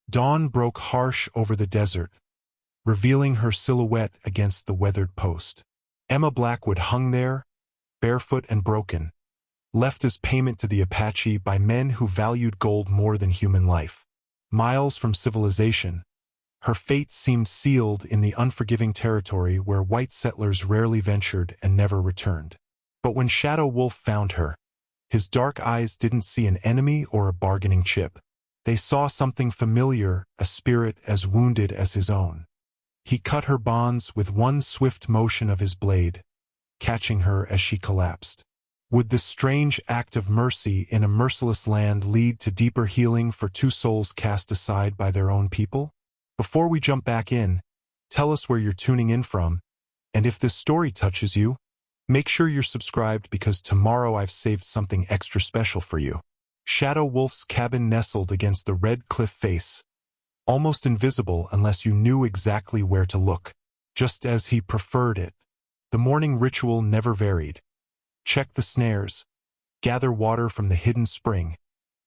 Dawn broke harsh over the desert, revealing her silhouette against the weathered post. Emma Blackwood hung there, barefoot and broken, left as payment to the Apache by men who valued gold more than human life. Miles from civilization, her fate seemed sealed in the unforgiving territory where white settlers rarely ventured and never returned. But when Shadow Wolf found her, his dark eyes didn't see an enemy or a bargaining chip. They saw something familiar, a spirit as wounded as his own. He cut her bonds with one swift motion of his blade, catching her as she collapsed. Would this strange act of mercy in a merciless land lead to deeper healing for two souls cast aside by their own people? Before we jump back in, tell us where you're tuning in from, and if this story touches you, make sure you're subscribed because tomorrow I've saved something extra special for you. Shadow Wolf's cabin nestled against the red cliff face, almost invisible unless you knew exactly where to look, just as he preferred it. The morning ritual never varied. Check the snares, gather water from the hidden spring,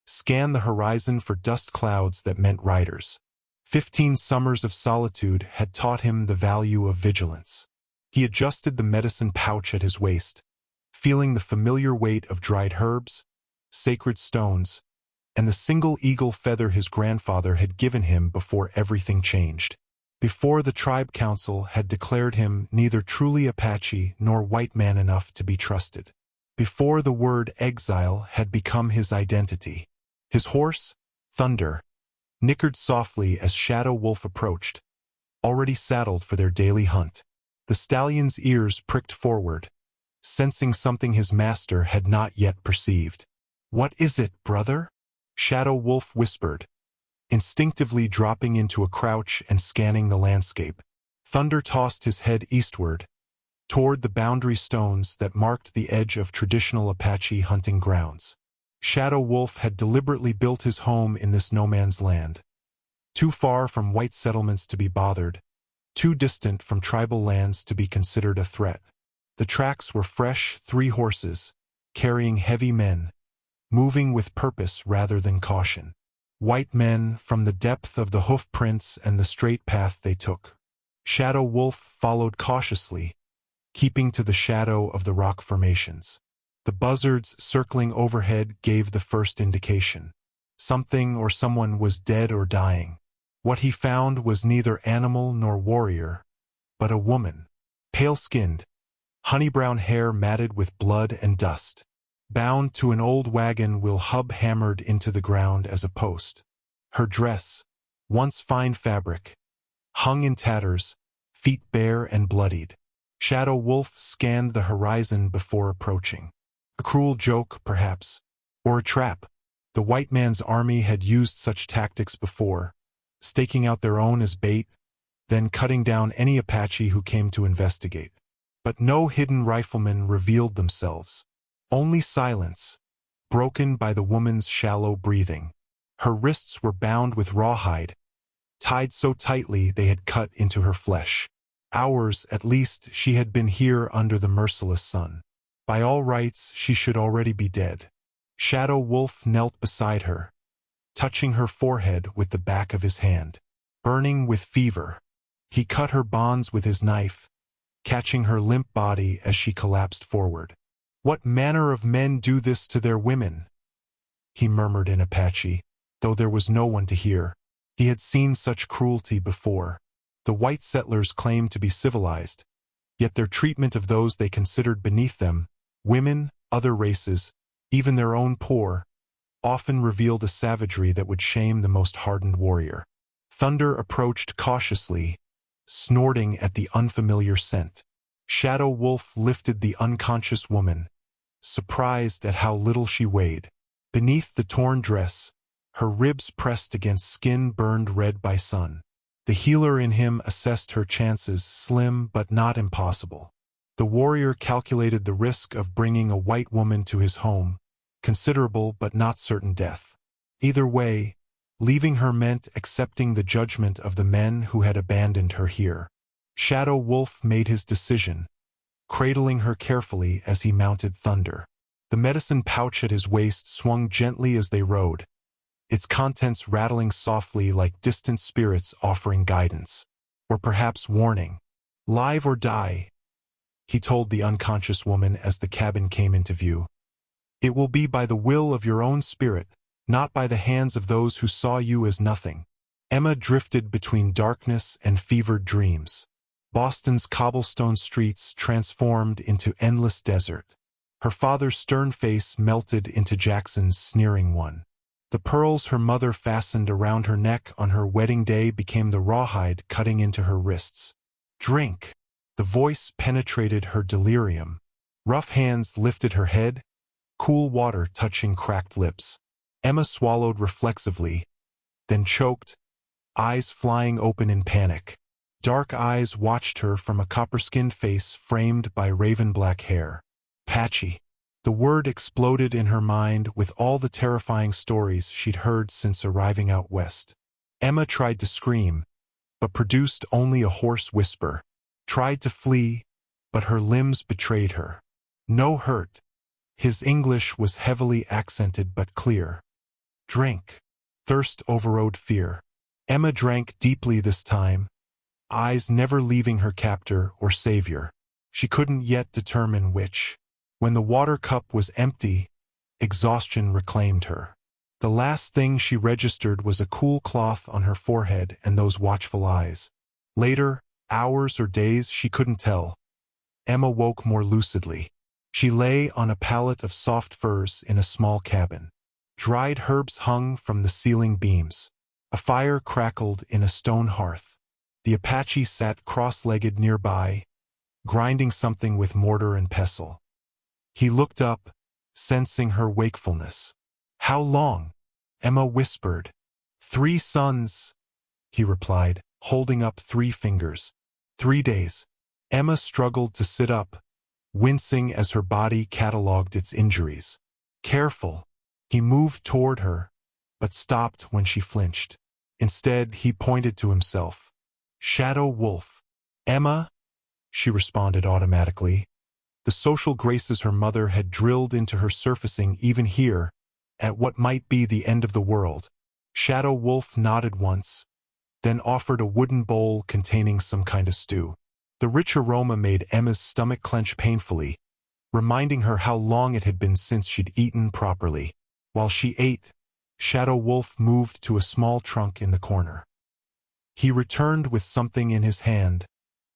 scan the horizon for dust clouds that meant riders. 15 summers of solitude had taught him the value of vigilance. He adjusted the medicine pouch at his waist, feeling the familiar weight of dried herbs, sacred stones, and the single eagle feather his grandfather had given him before everything changed. Before the tribe council had declared him neither truly Apache nor white man enough to be trusted. Before the word exile had become his identity. His horse, Thunder, nickered softly as Shadow Wolf approached, already saddled for their daily hunt. The stallion's ears pricked forward, sensing something his master had not yet perceived. "What is it, brother?" Shadow Wolf whispered, instinctively dropping into a crouch and scanning the landscape. Thunder tossed his head eastward, toward the boundary stones that marked the edge of traditional Apache hunting grounds. Shadow Wolf had deliberately built his home in this no-man's land, too far from white settlements to be bothered, too distant from tribal lands to be considered a threat. The tracks were fresh, 3 horses, carrying heavy men, moving with purpose rather than caution. White men from the depth of the hoof prints and the straight path they took. Shadow Wolf followed cautiously, keeping to the shadow of the rock formations. The buzzards circling overhead gave the first indication. Something or someone was dead or dying. What he found was neither animal nor warrior, but a woman. Pale-skinned, honey-brown hair matted with blood and dust, bound to an old wagon wheel hub hammered into the ground as a post. Her dress, once fine fabric, hung in tatters, feet bare and bloodied. Shadow Wolf scanned the horizon before approaching. A cruel joke, perhaps, or a trap. The white man's army had used such tactics before, staking out their own as bait, then cutting down any Apache who came to investigate. But no hidden riflemen revealed themselves. Only silence, broken by the woman's shallow breathing. Her wrists were bound with rawhide, tied so tightly they had cut into her flesh. Hours, at least, she had been here under the merciless sun. By all rights, she should already be dead. Shadow Wolf knelt beside her, touching her forehead with the back of his hand. Burning with fever, he cut her bonds with his knife, catching her limp body as she collapsed forward. "What manner of men do this to their women?" he murmured in Apache, though there was no one to hear. He had seen such cruelty before. The white settlers claimed to be civilized, yet their treatment of those they considered beneath them, women, other races, even their own poor, often revealed a savagery that would shame the most hardened warrior. Thunder approached cautiously, snorting at the unfamiliar scent. Shadow Wolf lifted the unconscious woman, surprised at how little she weighed. Beneath the torn dress, her ribs pressed against skin burned red by sun. The healer in him assessed her chances slim but not impossible. The warrior calculated the risk of bringing a white woman to his home, considerable but not certain death. Either way, leaving her meant accepting the judgment of the men who had abandoned her here. Shadow Wolf made his decision, cradling her carefully as he mounted Thunder. The medicine pouch at his waist swung gently as they rode, its contents rattling softly like distant spirits offering guidance. Or perhaps warning. "Live or die," he told the unconscious woman as the cabin came into view. "It will be by the will of your own spirit, not by the hands of those who saw you as nothing." Emma drifted between darkness and fevered dreams. Boston's cobblestone streets transformed into endless desert. Her father's stern face melted into Jackson's sneering one. The pearls her mother fastened around her neck on her wedding day became the rawhide cutting into her wrists. "Drink." The voice penetrated her delirium. Rough hands lifted her head, cool water touching cracked lips. Emma swallowed reflexively, then choked, eyes flying open in panic. Dark eyes watched her from a copper-skinned face framed by raven-black hair. Apache. The word exploded in her mind with all the terrifying stories she'd heard since arriving out west. Emma tried to scream, but produced only a hoarse whisper. Tried to flee, but her limbs betrayed her. "No hurt." His English was heavily accented but clear. "Drink." Thirst overrode fear. Emma drank deeply this time, eyes never leaving her captor or savior. She couldn't yet determine which. When the water cup was empty, exhaustion reclaimed her. The last thing she registered was a cool cloth on her forehead and those watchful eyes. Later, hours or days, she couldn't tell. Emma woke more lucidly. She lay on a pallet of soft furs in a small cabin. Dried herbs hung from the ceiling beams. A fire crackled in a stone hearth. The Apache sat cross-legged nearby, grinding something with mortar and pestle. He looked up, sensing her wakefulness. "How long?" Emma whispered. "3 suns," he replied, holding up 3 fingers. 3 days. Emma struggled to sit up, wincing as her body catalogued its injuries. "Careful." He moved toward her, but stopped when she flinched. Instead, he pointed to himself. "Shadow Wolf." "Emma," she responded automatically. The social graces her mother had drilled into her surfacing even here, at what might be the end of the world. Shadow Wolf nodded once, then offered a wooden bowl containing some kind of stew. The rich aroma made Emma's stomach clench painfully, reminding her how long it had been since she'd eaten properly. While she ate, Shadow Wolf moved to a small trunk in the corner. He returned with something in his hand,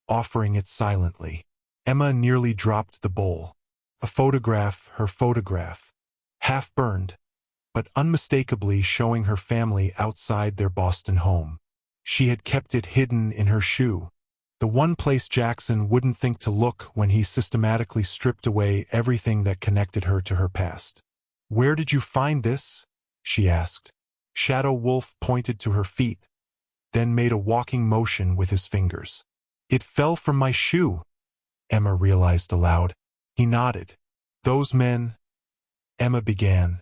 offering it silently. Emma nearly dropped the bowl. A photograph, her photograph. Half-burned, but unmistakably showing her family outside their Boston home. She had kept it hidden in her shoe. The one place Jackson wouldn't think to look when he systematically stripped away everything that connected her to her past. "Where did you find this?" she asked. Shadow Wolf pointed to her feet, then made a walking motion with his fingers. "It fell from my shoe," Emma realized aloud. He nodded. "Those men," Emma began,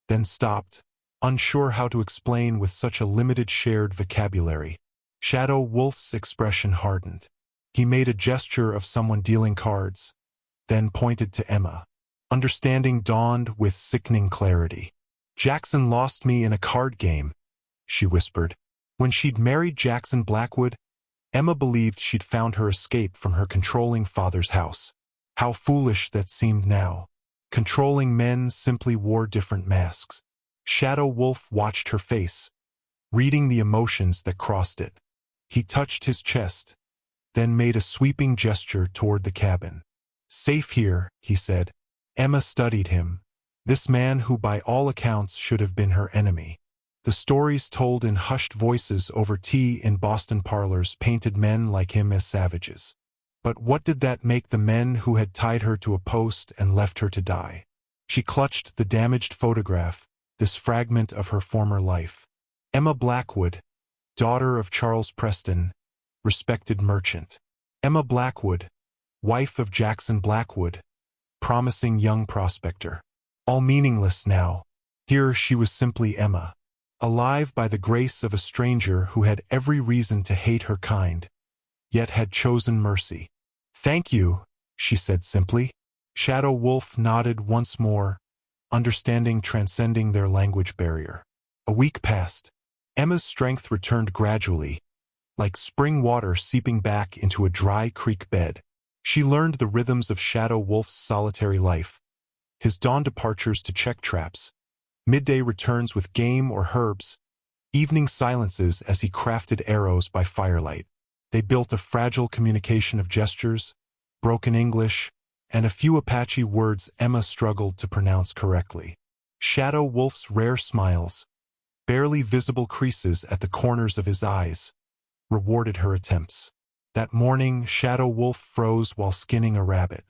then stopped, unsure how to explain with such a limited shared vocabulary. Shadow Wolf's expression hardened. He made a gesture of someone dealing cards, then pointed to Emma. Understanding dawned with sickening clarity. "Jackson lost me in a card game," she whispered. When she'd married Jackson Blackwood, Emma believed she'd found her escape from her controlling father's house. How foolish that seemed now. Controlling men simply wore different masks. Shadow Wolf watched her face, reading the emotions that crossed it. He touched his chest, then made a sweeping gesture toward the cabin. "Safe here," he said. Emma studied him, this man who by all accounts should have been her enemy. The stories told in hushed voices over tea in Boston parlors painted men like him as savages. But what did that make the men who had tied her to a post and left her to die? She clutched the damaged photograph, this fragment of her former life. Emma Blackwood, daughter of Charles Preston, respected merchant. Emma Blackwood, wife of Jackson Blackwood, promising young prospector. All meaningless now. Here she was simply Emma, alive by the grace of a stranger who had every reason to hate her kind, yet had chosen mercy. "Thank you," she said simply. Shadow Wolf nodded once more, understanding transcending their language barrier. A week passed. Emma's strength returned gradually, like spring water seeping back into a dry creek bed. She learned the rhythms of Shadow Wolf's solitary life, his dawn departures to check traps, midday returns with game or herbs, evening silences as he crafted arrows by firelight. They built a fragile communication of gestures, broken English, and a few Apache words Emma struggled to pronounce correctly. Shadow Wolf's rare smiles, barely visible creases at the corners of his eyes, rewarded her attempts. That morning, Shadow Wolf froze while skinning a rabbit.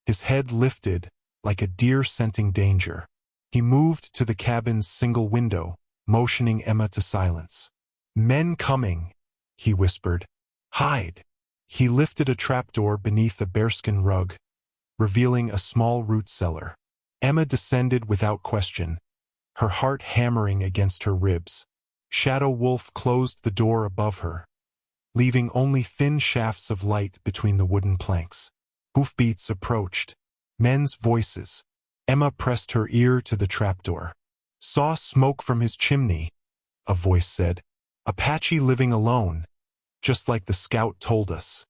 His head lifted, like a deer scenting danger. He moved to the cabin's single window, motioning Emma to silence. "Men coming," he whispered. "Hide." He lifted a trapdoor beneath a bearskin rug, revealing a small root cellar. Emma descended without question, her heart hammering against her ribs. Shadow Wolf closed the door above her, leaving only thin shafts of light between the wooden planks. Hoofbeats approached. Men's voices. Emma pressed her ear to the trapdoor. "Saw smoke from his chimney," a voice said. "Apache living alone, just like the scout told us."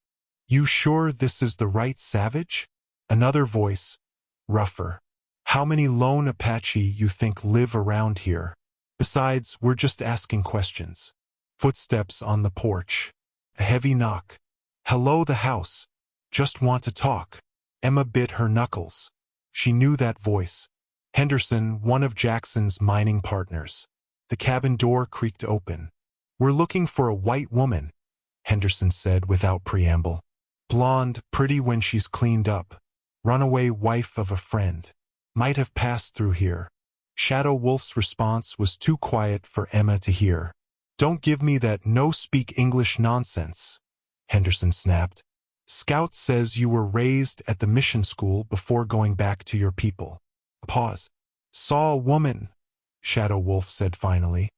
"You sure this is the right savage?" Another voice, rougher. "How many lone Apache you think live around here? Besides, we're just asking questions." Footsteps on the porch. A heavy knock. "Hello, the house. Just want to talk." Emma bit her knuckles. She knew that voice. Henderson, one of Jackson's mining partners. The cabin door creaked open. "We're looking for a white woman," Henderson said without preamble. "Blonde, pretty when she's cleaned up. Runaway wife of a friend. Might have passed through here." Shadow Wolf's response was too quiet for Emma to hear. "Don't give me that no-speak-English nonsense," Henderson snapped. "Scout says you were raised at the mission school before going back to your people." A pause. "Saw a woman," Shadow Wolf said finally,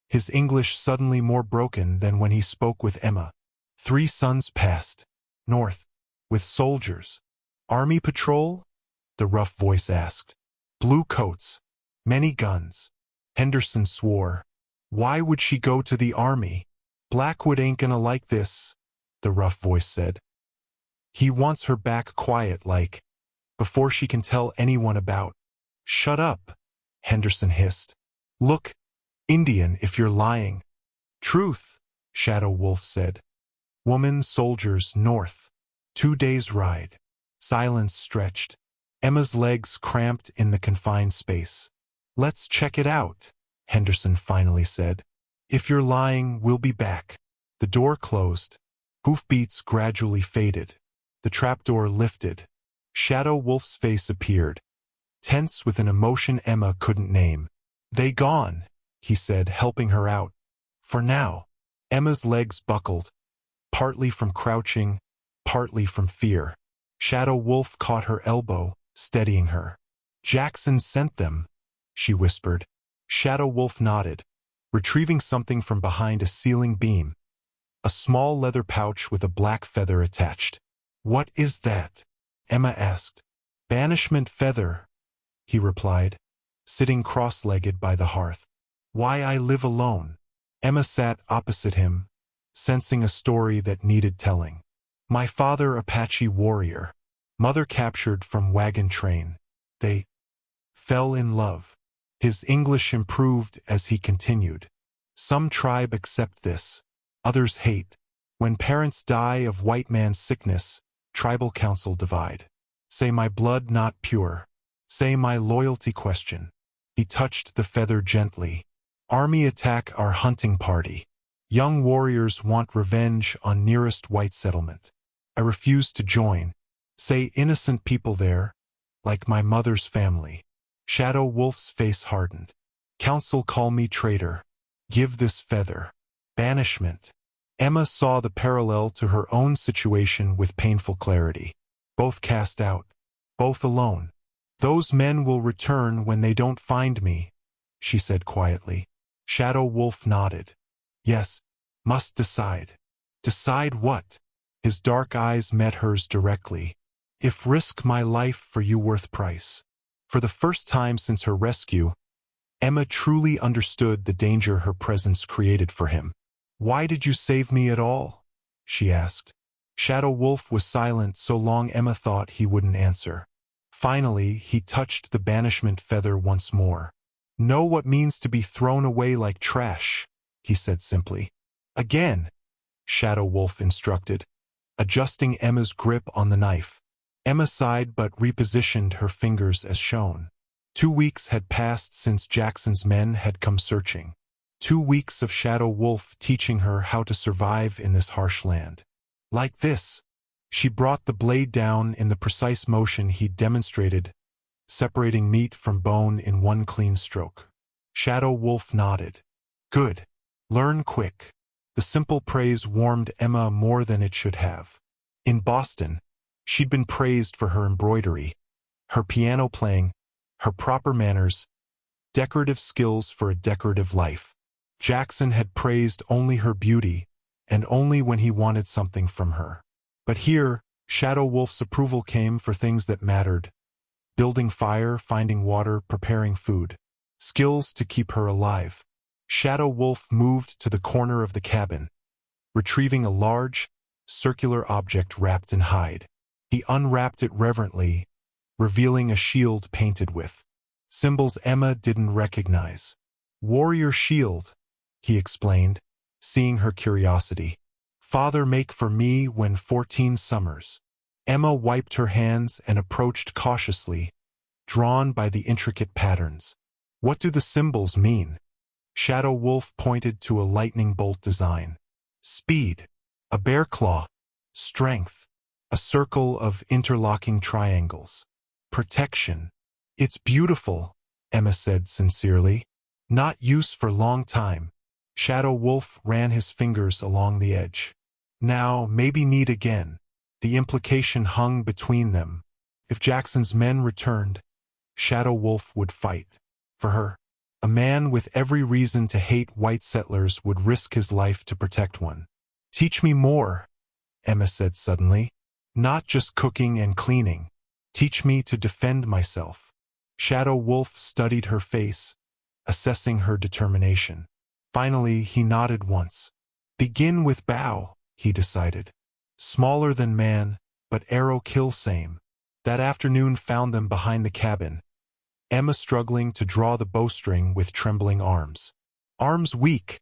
his English suddenly more broken than when he spoke with Emma. "3 sons passed. North. With soldiers." "Army patrol?" the rough voice asked. "Blue coats. Many guns." Henderson swore. "Why would she go to the army?" "Blackwood ain't gonna like this," the rough voice said. "He wants her back quiet like, before she can tell anyone about." "Shut up," Henderson hissed. "Look, Indian if you're lying." "Truth," Shadow Wolf said. "Woman soldiers north. 2 days' ride." Silence stretched. Emma's legs cramped in the confined space. "Let's check it out," Henderson finally said. "If you're lying, we'll be back." The door closed. Hoofbeats gradually faded. The trapdoor lifted. Shadow Wolf's face appeared, tense with an emotion Emma couldn't name. "They gone," he said, helping her out. "For now." Emma's legs buckled, partly from crouching, partly from fear. Shadow Wolf caught her elbow, steadying her. "Jackson sent them," she whispered. Shadow Wolf nodded, retrieving something from behind a ceiling beam. A small leather pouch with a black feather attached. "What is that?" Emma asked. "Banishment feather," he replied, sitting cross-legged by the hearth. "Why I live alone." Emma sat opposite him, sensing a story that needed telling. "My father Apache warrior. Mother captured from wagon train. They fell in love." His English improved as he continued. "Some tribe accept this. Others hate. When parents die of white man's sickness, tribal council divide. Say my blood not pure. Say my loyalty question." He touched the feather gently. "Army attack our hunting party. Young warriors want revenge on nearest white settlement. I refuse to join. Say innocent people there, like my mother's family." Shadow Wolf's face hardened. "Council call me traitor. Give this feather. Banishment." Emma saw the parallel to her own situation with painful clarity. Both cast out. Both alone. "Those men will return when they don't find me," she said quietly. Shadow Wolf nodded. "Yes, must decide." "Decide what?" His dark eyes met hers directly. "If risk my life for you worth price." For the first time since her rescue, Emma truly understood the danger her presence created for him. "Why did you save me at all?" she asked. Shadow Wolf was silent so long Emma thought he wouldn't answer. Finally, he touched the banishment feather once more. "Know what means to be thrown away like trash," he said simply. "Again," Shadow Wolf instructed, adjusting Emma's grip on the knife. Emma sighed but repositioned her fingers as shown. 2 weeks had passed since Jackson's men had come searching. 2 weeks of Shadow Wolf teaching her how to survive in this harsh land. Like this. She brought the blade down in the precise motion he'd demonstrated, separating meat from bone in one clean stroke. Shadow Wolf nodded. "Good. Learn quick." The simple praise warmed Emma more than it should have. In Boston, she'd been praised for her embroidery, her piano playing, her proper manners, decorative skills for a decorative life. Jackson had praised only her beauty, and only when he wanted something from her. But here, Shadow Wolf's approval came for things that mattered: building fire, finding water, preparing food. Skills to keep her alive. Shadow Wolf moved to the corner of the cabin, retrieving a large, circular object wrapped in hide. He unwrapped it reverently, revealing a shield painted with symbols Emma didn't recognize. "Warrior shield," he explained, seeing her curiosity. "Father make for me when 14 summers." Emma wiped her hands and approached cautiously, drawn by the intricate patterns. "What do the symbols mean?" Shadow Wolf pointed to a lightning bolt design. "Speed, a bear claw, strength, a circle of interlocking triangles. Protection." "It's beautiful," Emma said sincerely. "Not use for long time." Shadow Wolf ran his fingers along the edge. "Now, maybe need again." The implication hung between them. If Jackson's men returned, Shadow Wolf would fight. For her. A man with every reason to hate white settlers would risk his life to protect one. "Teach me more," Emma said suddenly. "Not just cooking and cleaning. Teach me to defend myself." Shadow Wolf studied her face, assessing her determination. Finally, he nodded once. "Begin with bow," he decided. "Smaller than man, but arrow kill same." That afternoon found them behind the cabin, Emma struggling to draw the bowstring with trembling arms. "Arms weak,"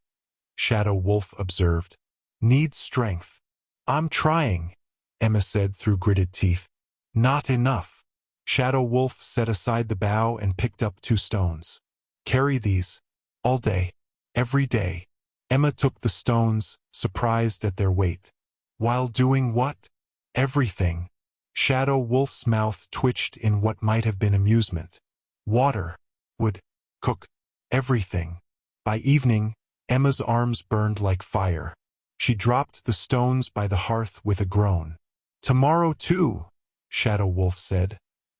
Shadow Wolf observed. "Needs strength." "I'm trying," Emma said through gritted teeth. "Not enough." Shadow Wolf set aside the bow and picked up 2 stones. "Carry these. All day. Every day." Emma took the stones, surprised at their weight. "While doing what?" "Everything." Shadow Wolf's mouth twitched in what might have been amusement. "Water, wood, cook, everything." By evening, Emma's arms burned like fire. She dropped the stones by the hearth with a groan. "Tomorrow too," Shadow Wolf said,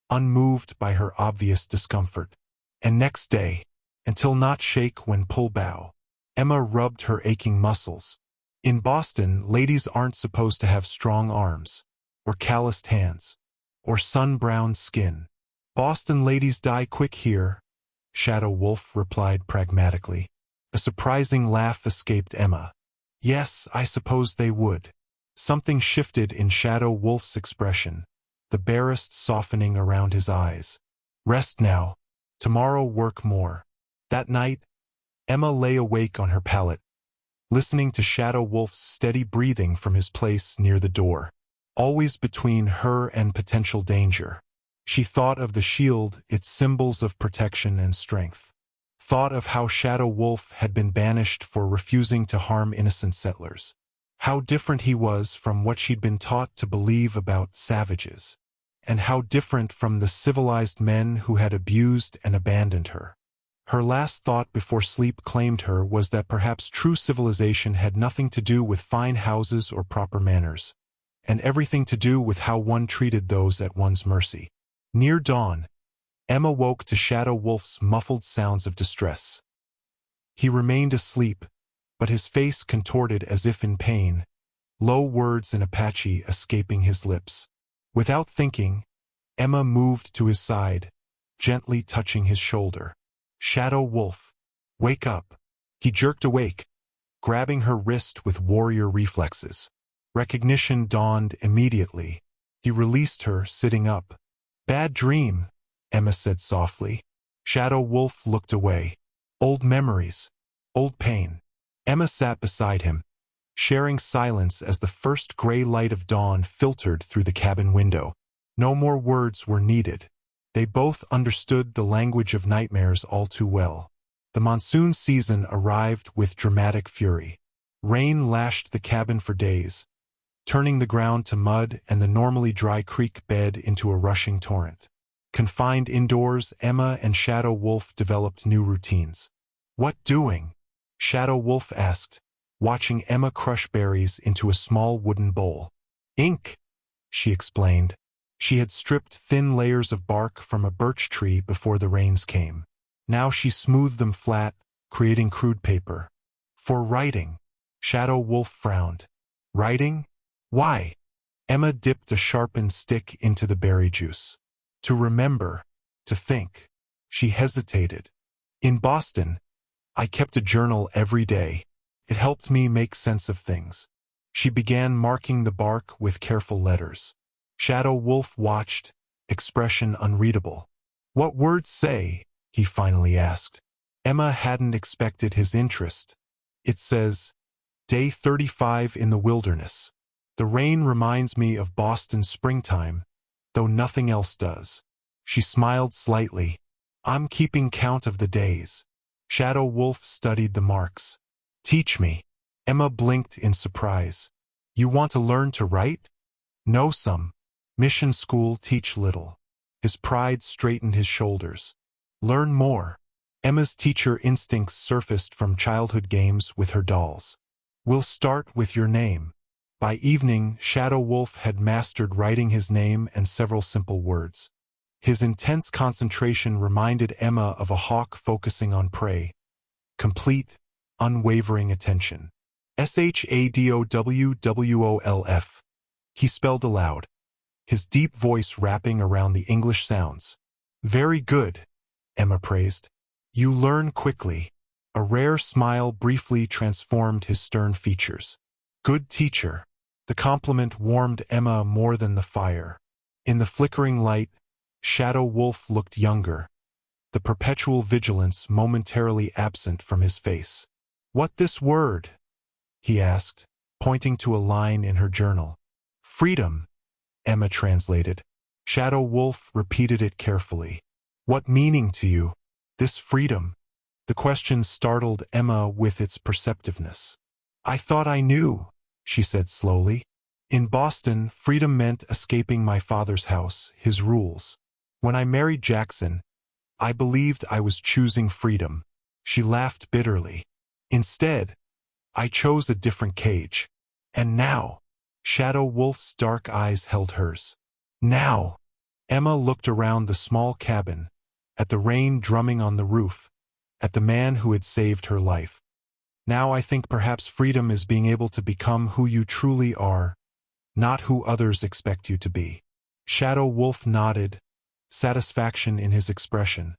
unmoved by her obvious discomfort. "And next day, until not shake when pull bow." Emma rubbed her aching muscles. In Boston, ladies aren't supposed to have strong arms, or calloused hands, or sun-browned skin. "Boston ladies die quick here," Shadow Wolf replied pragmatically. A surprising laugh escaped Emma. "Yes, I suppose they would." Something shifted in Shadow Wolf's expression, the barest softening around his eyes. "Rest now. Tomorrow work more." That night, Emma lay awake on her pallet, listening to Shadow Wolf's steady breathing from his place near the door, always between her and potential danger. She thought of the shield, its symbols of protection and strength. Thought of how Shadow Wolf had been banished for refusing to harm innocent settlers. How different he was from what she'd been taught to believe about savages. And how different from the civilized men who had abused and abandoned her. Her last thought before sleep claimed her was that perhaps true civilization had nothing to do with fine houses or proper manners, and everything to do with how one treated those at one's mercy. Near dawn, Emma woke to Shadow Wolf's muffled sounds of distress. He remained asleep, but his face contorted as if in pain, low words in Apache escaping his lips. Without thinking, Emma moved to his side, gently touching his shoulder. Shadow Wolf, wake up. He jerked awake, grabbing her wrist with warrior reflexes. Recognition dawned immediately. He released her, sitting up. Bad dream, Emma said softly. Shadow Wolf looked away. Old memories. Old pain. Emma sat beside him, sharing silence as the first gray light of dawn filtered through the cabin window. No more words were needed. They both understood the language of nightmares all too well. The monsoon season arrived with dramatic fury. Rain lashed the cabin for days, turning the ground to mud and the normally dry creek bed into a rushing torrent. Confined indoors, Emma and Shadow Wolf developed new routines. What doing? Shadow Wolf asked, watching Emma crush berries into a small wooden bowl. Ink, she explained. She had stripped thin layers of bark from a birch tree before the rains came. Now she smoothed them flat, creating crude paper. For writing. Shadow Wolf frowned. Writing? Why? Emma dipped a sharpened stick into the berry juice. To remember. To think. She hesitated. In Boston, I kept a journal every day. It helped me make sense of things. She began marking the bark with careful letters. Shadow Wolf watched, expression unreadable. What words say? He finally asked. Emma hadn't expected his interest. It says, Day 35 in the wilderness. The rain reminds me of Boston springtime, though nothing else does. She smiled slightly. I'm keeping count of the days. Shadow Wolf studied the marks. Teach me. Emma blinked in surprise. You want to learn to write? Know some. Mission school teach little. His pride straightened his shoulders. Learn more. Emma's teacher instincts surfaced from childhood games with her dolls. We'll start with your name. By evening, Shadow Wolf had mastered writing his name and several simple words. His intense concentration reminded Emma of a hawk focusing on prey. Complete, unwavering attention. Shadowwolf. He spelled aloud, his deep voice wrapping around the English sounds. Very good, Emma praised. You learn quickly. A rare smile briefly transformed his stern features. Good teacher. The compliment warmed Emma more than the fire. In the flickering light, Shadow Wolf looked younger, the perpetual vigilance momentarily absent from his face. What this word? He asked, pointing to a line in her journal. Freedom, Emma translated. Shadow Wolf repeated it carefully. What meaning to you, this freedom? The question startled Emma with its perceptiveness. I thought I knew, she said slowly. In Boston, freedom meant escaping my father's house, his rules. When I married Jackson, I believed I was choosing freedom. She laughed bitterly. Instead, I chose a different cage. And now, Shadow Wolf's dark eyes held hers. Now, Emma looked around the small cabin, at the rain drumming on the roof, at the man who had saved her life. Now I think perhaps freedom is being able to become who you truly are, not who others expect you to be. Shadow Wolf nodded, satisfaction in his expression,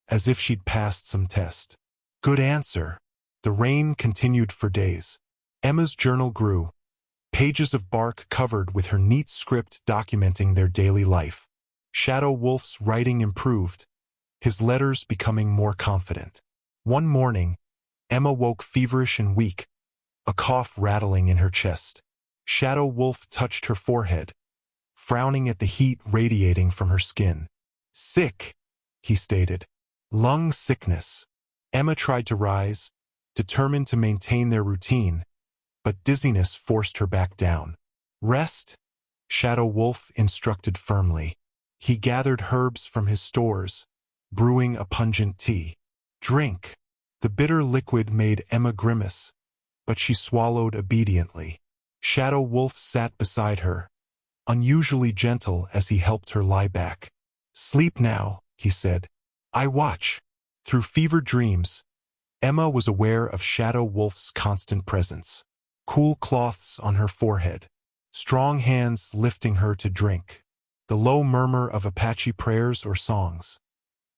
as if she'd passed some test. Good answer. The rain continued for days. Emma's journal grew, pages of bark covered with her neat script documenting their daily life. Shadow Wolf's writing improved, his letters becoming more confident. One morning, Emma woke feverish and weak, a cough rattling in her chest. Shadow Wolf touched her forehead, frowning at the heat radiating from her skin. Sick, he stated. Lung sickness. Emma tried to rise, determined to maintain their routine, but dizziness forced her back down. Rest, Shadow Wolf instructed firmly. He gathered herbs from his stores, brewing a pungent tea. Drink. The bitter liquid made Emma grimace, but she swallowed obediently. Shadow Wolf sat beside her, unusually gentle as he helped her lie back. Sleep now, he said. I watch. Through fevered dreams, Emma was aware of Shadow Wolf's constant presence. Cool cloths on her forehead, strong hands lifting her to drink, the low murmur of Apache prayers or songs.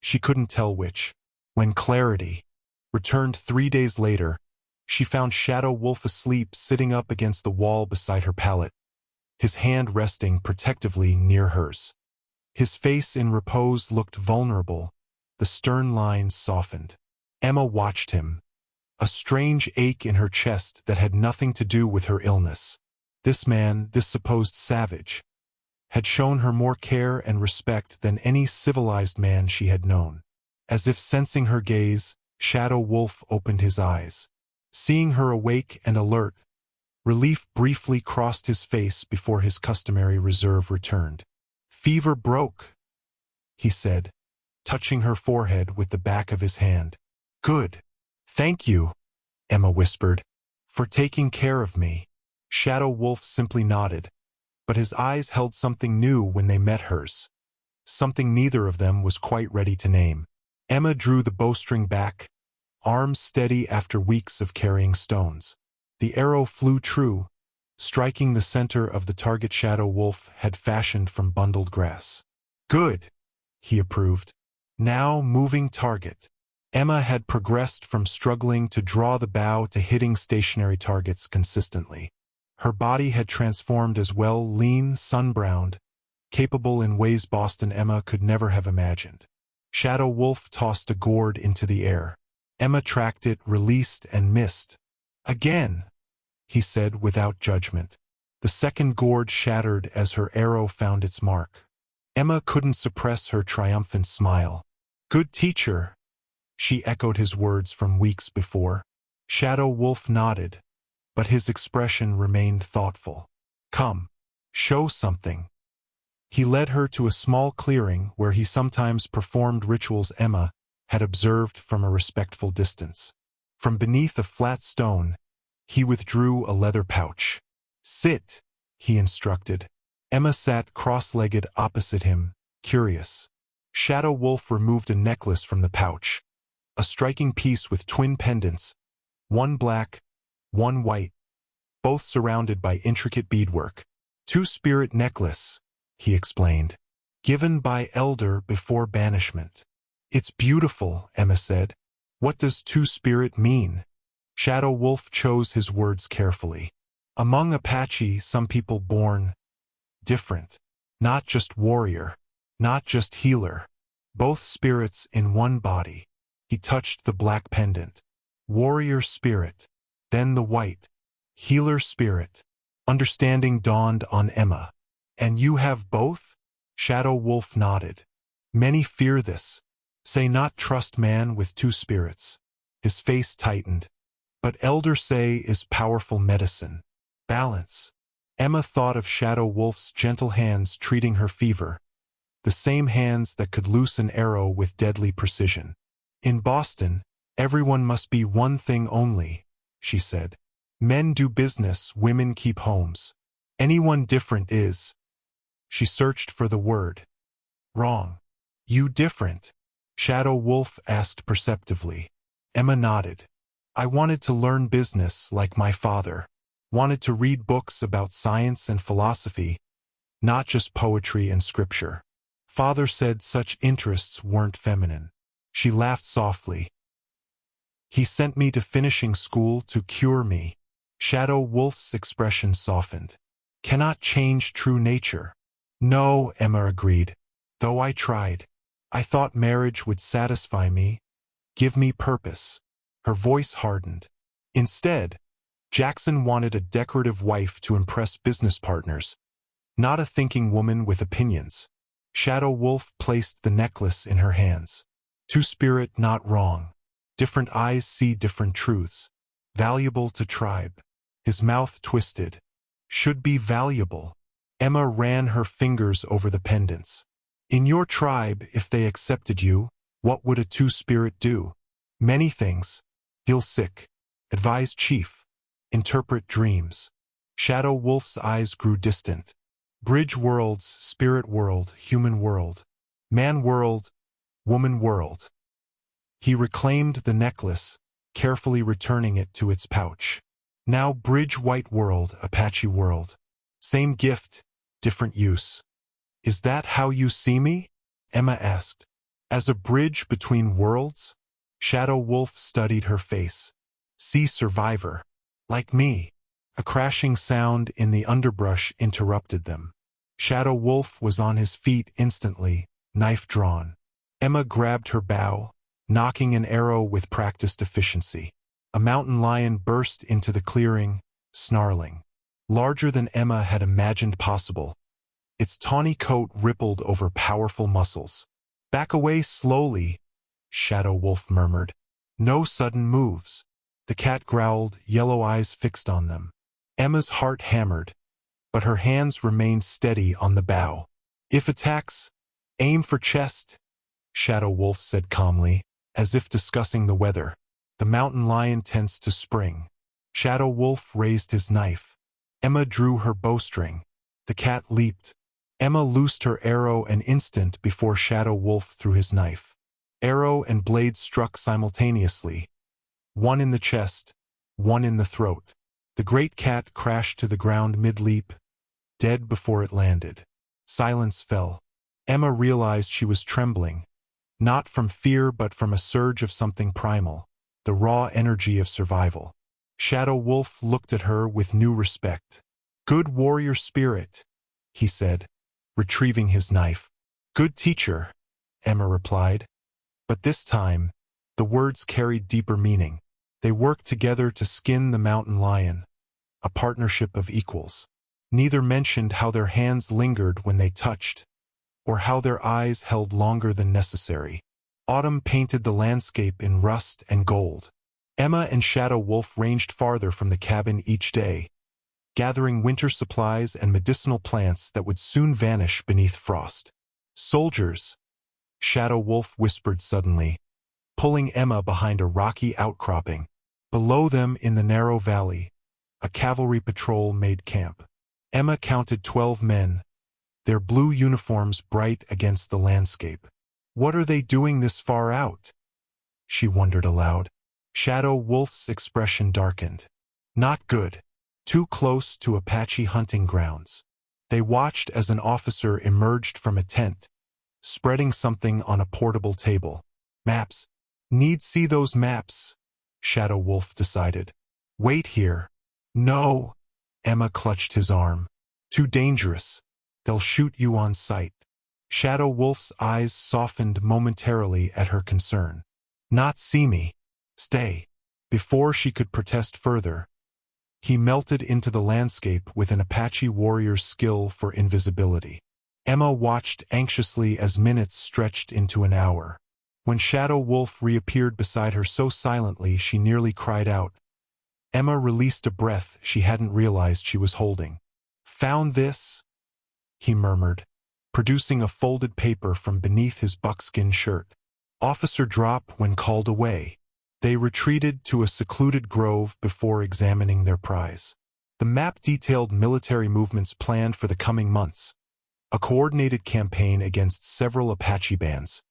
She couldn't tell which. When clarity returned 3 days later, she found Shadow Wolf asleep sitting up against the wall beside her pallet, his hand resting protectively near hers. His face in repose looked vulnerable, the stern lines softened. Emma watched him, a strange ache in her chest that had nothing to do with her illness. This man, this supposed savage, had shown her more care and respect than any civilized man she had known. As if sensing her gaze, Shadow Wolf opened his eyes. Seeing her awake and alert, relief briefly crossed his face before his customary reserve returned. "Fever broke," he said, touching her forehead with the back of his hand. "Good. Thank you," Emma whispered, "for taking care of me." Shadow Wolf simply nodded, but his eyes held something new when they met hers, something neither of them was quite ready to name. Emma drew the bowstring back, arms steady after weeks of carrying stones. The arrow flew true, striking the center of the target Shadow Wolf had fashioned from bundled grass. "Good," he approved. "Now moving target." Emma had progressed from struggling to draw the bow to hitting stationary targets consistently. Her body had transformed as well, lean, sun-browned, capable in ways Boston Emma could never have imagined. Shadow Wolf tossed a gourd into the air. Emma tracked it, released, and missed. "Again," he said without judgment. The second gourd shattered as her arrow found its mark. Emma couldn't suppress her triumphant smile. "Good teacher," she echoed his words from weeks before. Shadow Wolf nodded, but his expression remained thoughtful. "Come, show something." He led her to a small clearing where he sometimes performed rituals Emma had observed from a respectful distance. From beneath a flat stone, he withdrew a leather pouch. "Sit," he instructed. Emma sat cross-legged opposite him, curious. Shadow Wolf removed a necklace from the pouch, a striking piece with twin pendants, one black, one white, both surrounded by intricate beadwork. "Two-spirit necklace," he explained, "given by elder before banishment." "It's beautiful," Emma said. "What does two-spirit mean?" Shadow Wolf chose his words carefully. "Among Apache, some people born different. Not just warrior, not just healer. Both spirits in one body." He touched the black pendant. "Warrior spirit, then the white, healer spirit." Understanding dawned on Emma. "And you have both?" Shadow Wolf nodded. "Many fear this. Say not trust man with two spirits." His face tightened. "But elders say is powerful medicine. Balance." Emma thought of Shadow Wolf's gentle hands treating her fever, the same hands that could loose an arrow with deadly precision. "In Boston, everyone must be one thing only," she said. "Men do business, women keep homes. Anyone different is—" She searched for the word. "Wrong." "You different?" Shadow Wolf asked perceptively. Emma nodded. "I wanted to learn business like my father. Wanted to read books about science and philosophy, not just poetry and scripture. Father said such interests weren't feminine." She laughed softly. "He sent me to finishing school to cure me." Shadow Wolf's expression softened. "Cannot change true nature." "No," Emma agreed, "though I tried. I thought marriage would satisfy me, give me purpose." Her voice hardened. Instead, Jackson wanted a decorative wife to impress business partners, not a thinking woman with opinions. Shadow Wolf placed the necklace in her hands. "Two-spirit, not wrong. Different eyes see different truths. Valuable to tribe." His mouth twisted. "Should be valuable." Emma ran her fingers over the pendants. "In your tribe, if they accepted you, what would a two-spirit do?" "Many things. Heal sick. Advise chief. Interpret dreams." Shadow Wolf's eyes grew distant. "Bridge worlds, spirit world, human world. Man world, woman world." He reclaimed the necklace, carefully returning it to its pouch. "Now bridge white world, Apache world. Same gift, different use." "Is that how you see me?" Emma asked. "As a bridge between worlds?" Shadow Wolf studied her face. "See, survivor. Like me." A crashing sound in the underbrush interrupted them. Shadow Wolf was on his feet instantly, knife drawn. Emma grabbed her bow, knocking an arrow with practiced efficiency. A mountain lion burst into the clearing, snarling. Larger than Emma had imagined possible. Its tawny coat rippled over powerful muscles. "Back away slowly," Shadow Wolf murmured. "No sudden moves." The cat growled, yellow eyes fixed on them. Emma's heart hammered, but her hands remained steady on the bow. "If attacks, aim for chest," Shadow Wolf said calmly, as if discussing the weather. The mountain lion tensed to spring. Shadow Wolf raised his knife. Emma drew her bowstring. The cat leaped. Emma loosed her arrow an instant before Shadow Wolf threw his knife. Arrow and blade struck simultaneously. One in the chest, one in the throat. The great cat crashed to the ground mid-leap, dead before it landed. Silence fell. Emma realized she was trembling, not from fear but from a surge of something primal, the raw energy of survival. Shadow Wolf looked at her with new respect. "Good warrior spirit," he said, retrieving his knife. "Good teacher," Emma replied. But this time, the words carried deeper meaning. They worked together to skin the mountain lion, a partnership of equals. Neither mentioned how their hands lingered when they touched, or how their eyes held longer than necessary. Autumn painted the landscape in rust and gold. Emma and Shadow Wolf ranged farther from the cabin each day, gathering winter supplies and medicinal plants that would soon vanish beneath frost. "Soldiers," Shadow Wolf whispered suddenly, pulling Emma behind a rocky outcropping. Below them in the narrow valley, a cavalry patrol made camp. Emma counted 12 men, their blue uniforms bright against the landscape. "What are they doing this far out?" she wondered aloud. Shadow Wolf's expression darkened. "Not good. Too close to Apache hunting grounds." They watched as an officer emerged from a tent, spreading something on a portable table. "Maps. Need see those maps," Shadow Wolf decided. "Wait here." "No." Emma clutched his arm. "Too dangerous. They'll shoot you on sight." Shadow Wolf's eyes softened momentarily at her concern. "Not see me. Stay." Before she could protest further, he melted into the landscape with an Apache warrior's skill for invisibility. Emma watched anxiously as minutes stretched into an hour. When Shadow Wolf reappeared beside her so silently she nearly cried out. Emma released a breath she hadn't realized she was holding. "Found this?" he murmured, producing a folded paper from beneath his buckskin shirt. "Officer drop when called away." They retreated to a secluded grove before examining their prize. The map detailed military movements planned for the coming months, a coordinated campaign against several Apache bands,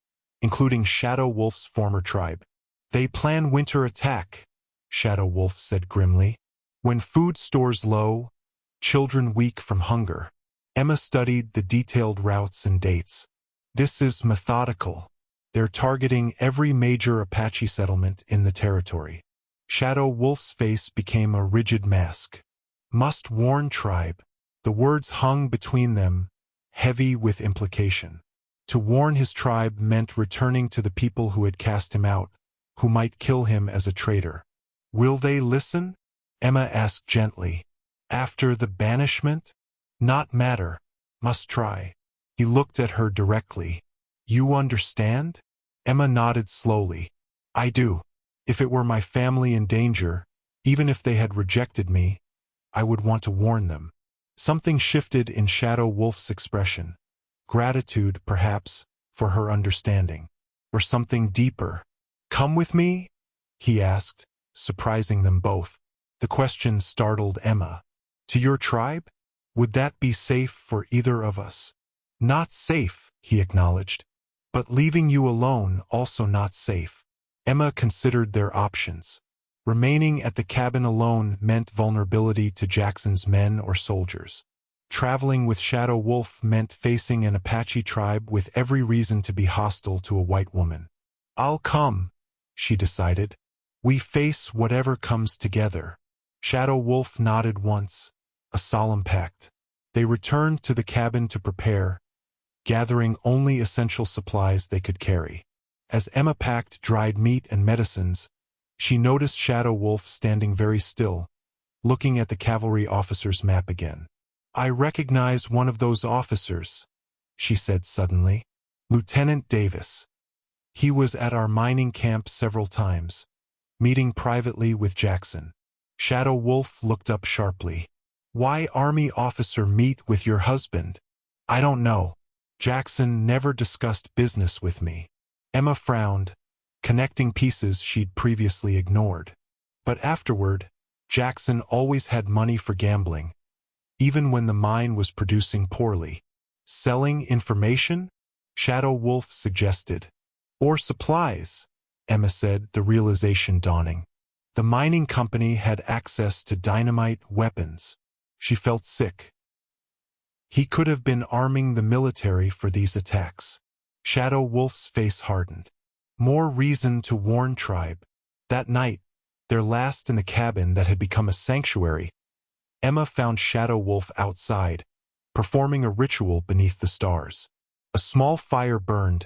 including Shadow Wolf's former tribe. "They plan winter attack," Shadow Wolf said grimly. "When food stores low, children weak from hunger." Emma studied the detailed routes and dates. "This is methodical. They're targeting every major Apache settlement in the territory." Shadow Wolf's face became a rigid mask. "Must warn tribe." The words hung between them, heavy with implication. To warn his tribe meant returning to the people who had cast him out, who might kill him as a traitor. "Will they listen?" Emma asked gently. "After the banishment?" "Not matter. Must try." He looked at her directly. "You understand?" Emma nodded slowly. "I do. If it were my family in danger, even if they had rejected me, I would want to warn them." Something shifted in Shadow Wolf's expression. Gratitude, perhaps, for her understanding. Or something deeper. "Come with me?" he asked, surprising them both. The question startled Emma. "To your tribe? Would that be safe for either of us?" "Not safe," he acknowledged. "But leaving you alone also not safe." Emma considered their options. Remaining at the cabin alone meant vulnerability to Jackson's men or soldiers. Traveling with Shadow Wolf meant facing an Apache tribe with every reason to be hostile to a white woman. "I'll come," she decided. We face whatever comes together. Shadow Wolf nodded once, a solemn pact. They returned to the cabin to prepare, gathering only essential supplies they could carry. As Emma packed dried meat and medicines, she noticed Shadow Wolf standing very still, looking at the cavalry officer's map again. I recognize one of those officers, she said suddenly. Lieutenant Davis. He was at our mining camp several times, meeting privately with Jackson. Shadow Wolf looked up sharply. Why Army officer meet with your husband? I don't know. Jackson never discussed business with me. Emma frowned, connecting pieces she'd previously ignored. But afterward, Jackson always had money for gambling, even when the mine was producing poorly. Selling information? Shadow Wolf suggested. Or supplies, Emma said, the realization dawning. The mining company had access to dynamite weapons. She felt sick. He could have been arming the military for these attacks. Shadow Wolf's face hardened. More reason to warn Tribe. That night, their last in the cabin that had become a sanctuary, Emma found Shadow Wolf outside, performing a ritual beneath the stars. A small fire burned,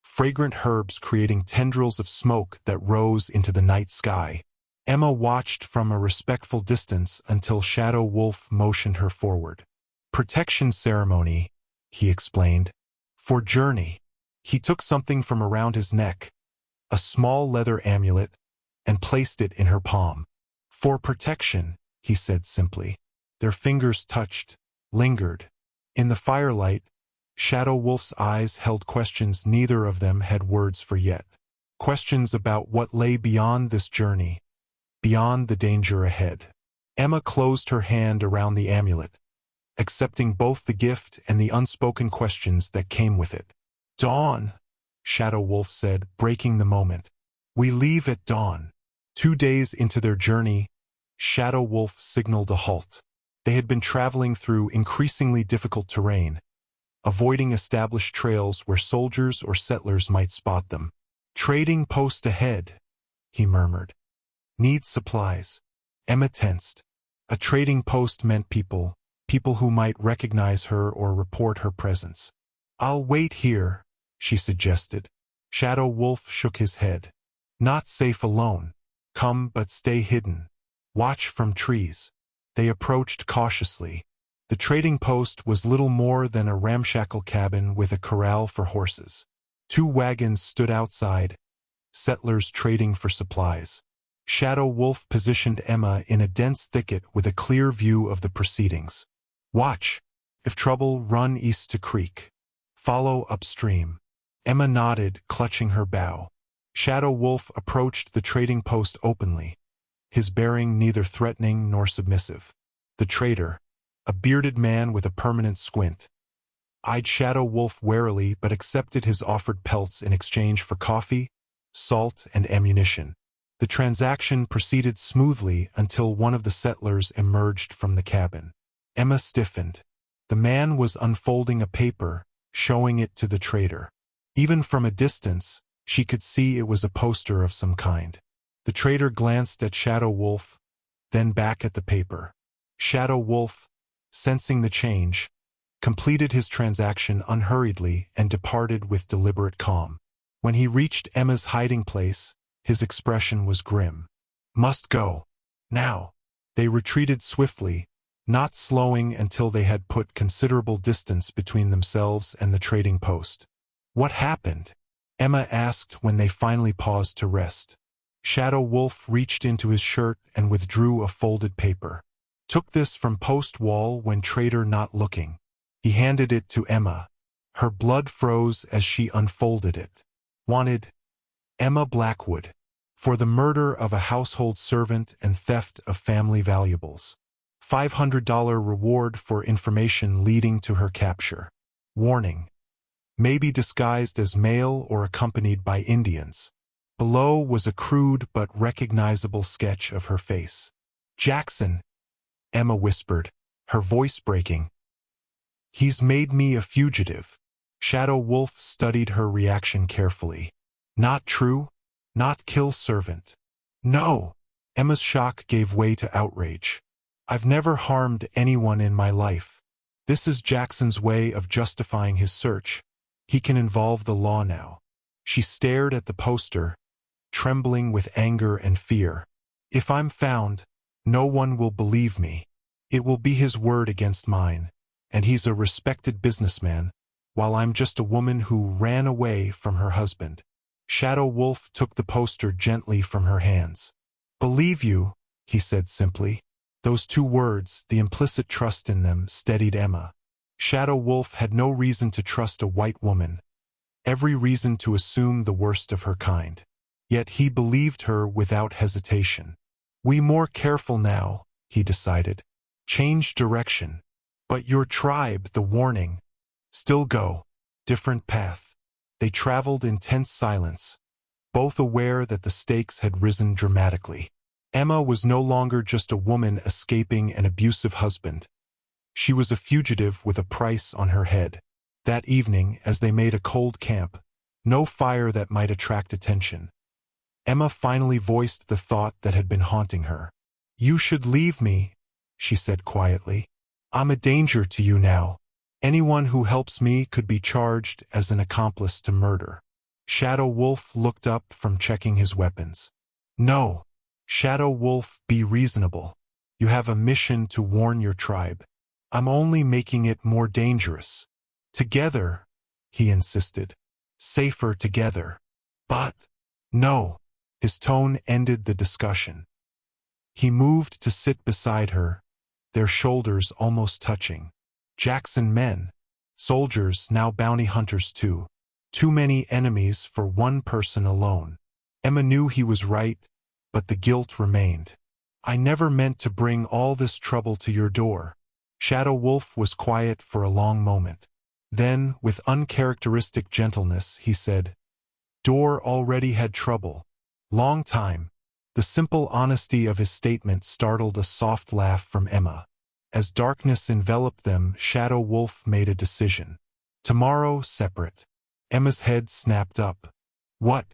fragrant herbs creating tendrils of smoke that rose into the night sky. Emma watched from a respectful distance until Shadow Wolf motioned her forward. Protection ceremony, he explained. For Journey. He took something from around his neck, a small leather amulet, and placed it in her palm. For protection, he said simply. Their fingers touched, lingered. In the firelight, Shadow Wolf's eyes held questions neither of them had words for yet. Questions about what lay beyond this journey, beyond the danger ahead. Emma closed her hand around the amulet, accepting both the gift and the unspoken questions that came with it. Dawn, Shadow Wolf said, breaking the moment. We leave at dawn. 2 days into their journey, Shadow Wolf signaled a halt. They had been traveling through increasingly difficult terrain, avoiding established trails where soldiers or settlers might spot them. Trading post ahead, he murmured. Need supplies. Emma tensed. A trading post meant people who might recognize her or report her presence. I'll wait here, she suggested. Shadow Wolf shook his head. Not safe alone. Come but stay hidden. Watch from trees. They approached cautiously. The trading post was little more than a ramshackle cabin with a corral for horses. 2 wagons stood outside, settlers trading for supplies. Shadow Wolf positioned Emma in a dense thicket with a clear view of the proceedings. Watch. If trouble, run east to creek. Follow upstream. Emma nodded, clutching her bow. Shadow Wolf approached the trading post openly, his bearing neither threatening nor submissive. The trader, a bearded man with a permanent squint, eyed Shadow Wolf warily but accepted his offered pelts in exchange for coffee, salt, and ammunition. The transaction proceeded smoothly until one of the settlers emerged from the cabin. Emma stiffened. The man was unfolding a paper, showing it to the trader. Even from a distance, she could see it was a poster of some kind. The trader glanced at Shadow Wolf, then back at the paper. Shadow Wolf, sensing the change, completed his transaction unhurriedly and departed with deliberate calm. When he reached Emma's hiding place, his expression was grim. Must go. Now. They retreated swiftly, not slowing until they had put considerable distance between themselves and the trading post. What happened? Emma asked when they finally paused to rest. Shadow Wolf reached into his shirt and withdrew a folded paper. Took this from post wall when trader not looking. He handed it to Emma. Her blood froze as she unfolded it. Wanted, Emma Blackwood, for the murder of a household servant and theft of family valuables. $500 reward for information leading to her capture. Warning. May be disguised as male or accompanied by Indians. Below was a crude but recognizable sketch of her face. Jackson, Emma whispered, her voice breaking. He's made me a fugitive. Shadow Wolf studied her reaction carefully. Not true? not kill servant. No! Emma's shock gave way to outrage. I've never harmed anyone in my life. This is Jackson's way of justifying his search. He can involve the law now. She stared at the poster, trembling with anger and fear. If I'm found, no one will believe me. It will be his word against mine, and he's a respected businessman, while I'm just a woman who ran away from her husband. Shadow Wolf took the poster gently from her hands. Believe you, he said simply. Those two words, the implicit trust in them, steadied Emma. Shadow Wolf had no reason to trust a white woman, every reason to assume the worst of her kind. Yet he believed her without hesitation. We more careful now, he decided. Change direction. But your tribe, the warning. Still go. Different path. They traveled in tense silence, both aware that the stakes had risen dramatically. Emma was no longer just a woman escaping an abusive husband. She was a fugitive with a price on her head. That evening, as they made a cold camp, no fire that might attract attention, Emma finally voiced the thought that had been haunting her. You should leave me, she said quietly. I'm a danger to you now. Anyone who helps me could be charged as an accomplice to murder. Shadow Wolf looked up from checking his weapons. No. Shadow Wolf, be reasonable. You have a mission to warn your tribe. I'm only making it more dangerous. Together, he insisted. Safer together. But, no. His tone ended the discussion. He moved to sit beside her, their shoulders almost touching. Jackson men. Soldiers, now bounty hunters too. Too many enemies for one person alone. Emma knew he was right, but the guilt remained. I never meant to bring all this trouble to your door. Shadow Wolf was quiet for a long moment. Then, with uncharacteristic gentleness, he said, Door already had trouble. Long time. The simple honesty of his statement startled a soft laugh from Emma. As darkness enveloped them, Shadow Wolf made a decision. Tomorrow, separate. Emma's head snapped up. What?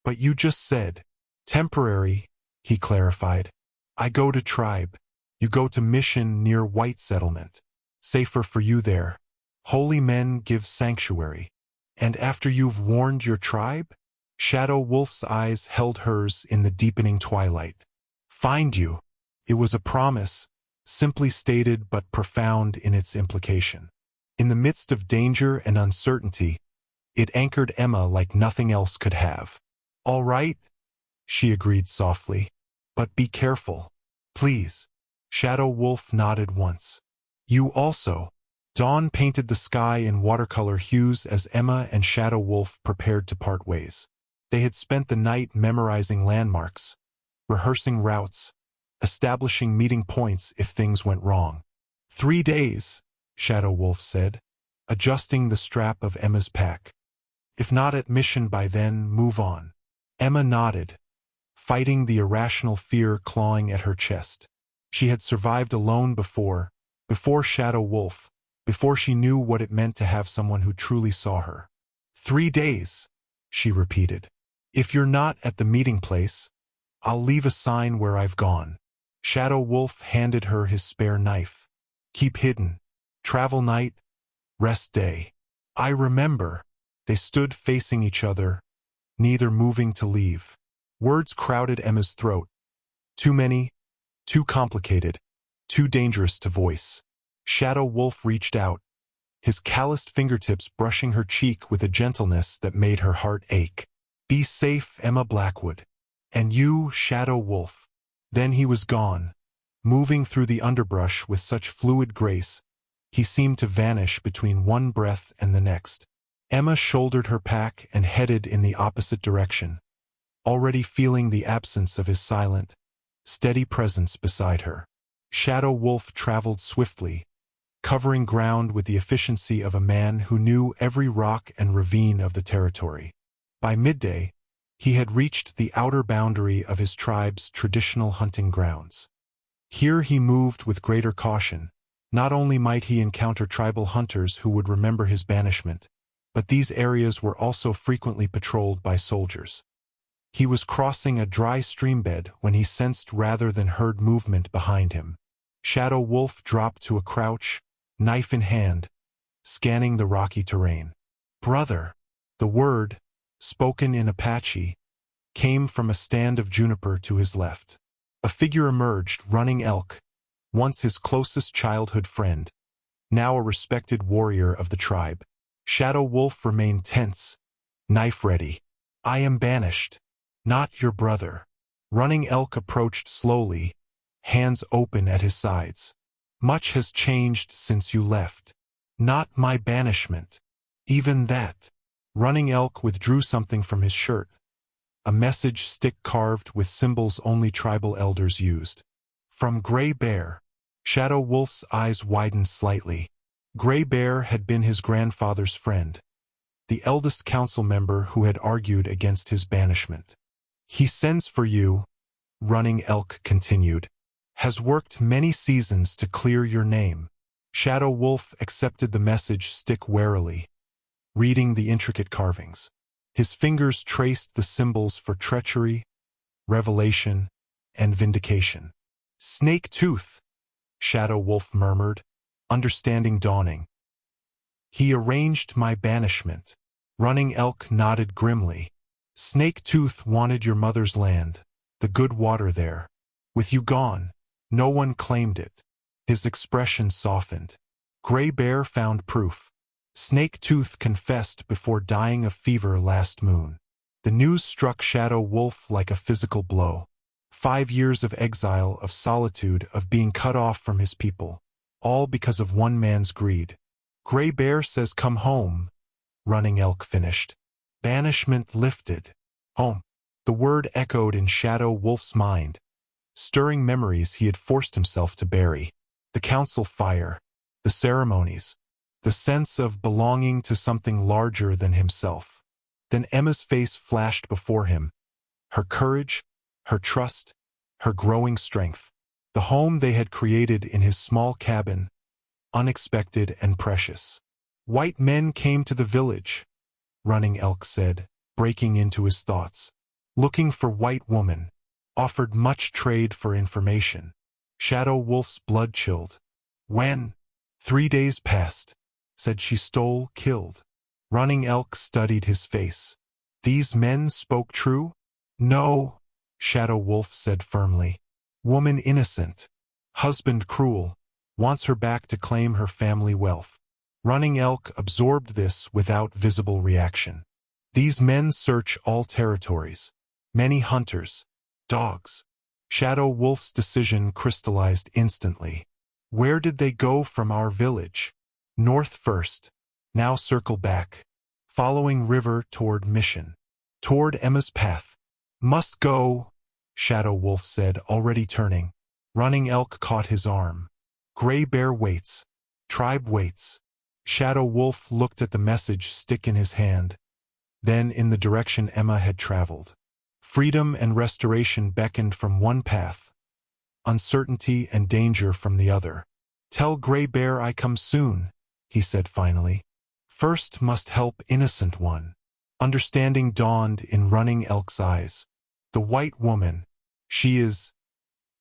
But you just said. Temporary, he clarified. I go to tribe. You go to mission near White Settlement. Safer for you there. Holy men give sanctuary. And after you've warned your tribe? Shadow Wolf's eyes held hers in the deepening twilight. Find you. It was a promise, simply stated but profound in its implication. In the midst of danger and uncertainty, it anchored Emma like nothing else could have. All right, she agreed softly. But be careful. Please. Shadow Wolf nodded once. You also. Dawn painted the sky in watercolor hues as Emma and Shadow Wolf prepared to part ways. They had spent the night memorizing landmarks, rehearsing routes, establishing meeting points if things went wrong. 3 days, Shadow Wolf said, adjusting the strap of Emma's pack. If not at mission by then, move on. Emma nodded, fighting the irrational fear clawing at her chest. She had survived alone before Shadow Wolf, before she knew what it meant to have someone who truly saw her. 3 days, she repeated. If you're not at the meeting place, I'll leave a sign where I've gone. Shadow Wolf handed her his spare knife. Keep hidden. Travel night, rest day. I remember. They stood facing each other, neither moving to leave. Words crowded Emma's throat. Too many, too complicated, too dangerous to voice. Shadow Wolf reached out, his calloused fingertips brushing her cheek with a gentleness that made her heart ache. Be safe, Emma Blackwood. And you, Shadow Wolf. Then he was gone, moving through the underbrush with such fluid grace, he seemed to vanish between one breath and the next. Emma shouldered her pack and headed in the opposite direction, already feeling the absence of his silent, steady presence beside her. Shadow Wolf traveled swiftly, covering ground with the efficiency of a man who knew every rock and ravine of the territory. By midday, he had reached the outer boundary of his tribe's traditional hunting grounds. Here he moved with greater caution. Not only might he encounter tribal hunters who would remember his banishment, but these areas were also frequently patrolled by soldiers. He was crossing a dry streambed when he sensed rather than heard movement behind him. Shadow Wolf dropped to a crouch, knife in hand, scanning the rocky terrain. "Brother!" The word, spoken in Apache, came from a stand of juniper to his left. A figure emerged, Running Elk, once his closest childhood friend, now a respected warrior of the tribe. Shadow Wolf remained tense, knife ready. "I am banished, not your brother." Running Elk approached slowly, hands open at his sides. "Much has changed since you left. Not my banishment. Even that." Running Elk withdrew something from his shirt, a message stick carved with symbols only tribal elders used. "From Gray Bear." Shadow Wolf's eyes widened slightly. Gray Bear had been his grandfather's friend, the eldest council member who had argued against his banishment. "He sends for you," Running Elk continued. "Has worked many seasons to clear your name." Shadow Wolf accepted the message stick warily, reading the intricate carvings. His fingers traced the symbols for treachery, revelation, and vindication. "Snake Tooth," Shadow Wolf murmured, understanding dawning. "He arranged my banishment." Running Elk nodded grimly. "Snake Tooth wanted your mother's land, the good water there. With you gone, no one claimed it." His expression softened. Gray Bear found proof. Snake Tooth confessed before dying of fever last moon. The news struck Shadow Wolf like a physical blow. 5 years of exile, of solitude, of being cut off from his people, all because of one man's greed. "Gray Bear says come home," Running Elk finished. "Banishment lifted. Home." The word echoed in Shadow Wolf's mind, stirring memories he had forced himself to bury. The council fire, the ceremonies, the sense of belonging to something larger than himself. Then Emma's face flashed before him, her courage, her trust, her growing strength. The home they had created in his small cabin, unexpected and precious. "White men came to the village," Running Elk said, breaking into his thoughts. "Looking for white woman, offered much trade for information." Shadow Wolf's blood chilled. "When?" "3 days passed. Said she stole, killed." Running Elk studied his face. "These men spoke true?" "No," Shadow Wolf said firmly. "Woman innocent. Husband cruel. Wants her back to claim her family wealth." Running Elk absorbed this without visible reaction. "These men search all territories. Many hunters. Dogs." Shadow Wolf's decision crystallized instantly. "Where did they go from our village?" "North first. Now circle back. Following river toward Mission. Toward Emma's path." "Must go," Shadow Wolf said, already turning. Running Elk caught his arm. "Gray Bear waits. Tribe waits." Shadow Wolf looked at the message stick in his hand, then in the direction Emma had traveled. Freedom and restoration beckoned from one path, uncertainty and danger from the other. "Tell Gray Bear I come soon," he said finally. "First must help innocent one." Understanding dawned in Running Elk's eyes. "The white woman, she is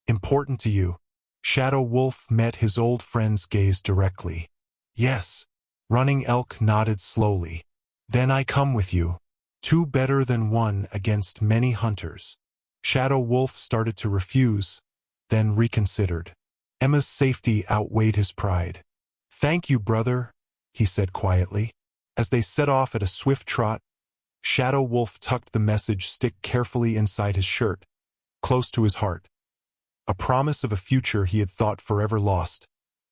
important to you?" Shadow Wolf met his old friend's gaze directly. "Yes." Running Elk nodded slowly. "Then I come with you. 2 better than 1 against many hunters." Shadow Wolf started to refuse, then reconsidered. Emma's safety outweighed his pride. "Thank you, brother," he said quietly. As they set off at a swift trot, Shadow Wolf tucked the message stick carefully inside his shirt, close to his heart. A promise of a future he had thought forever lost,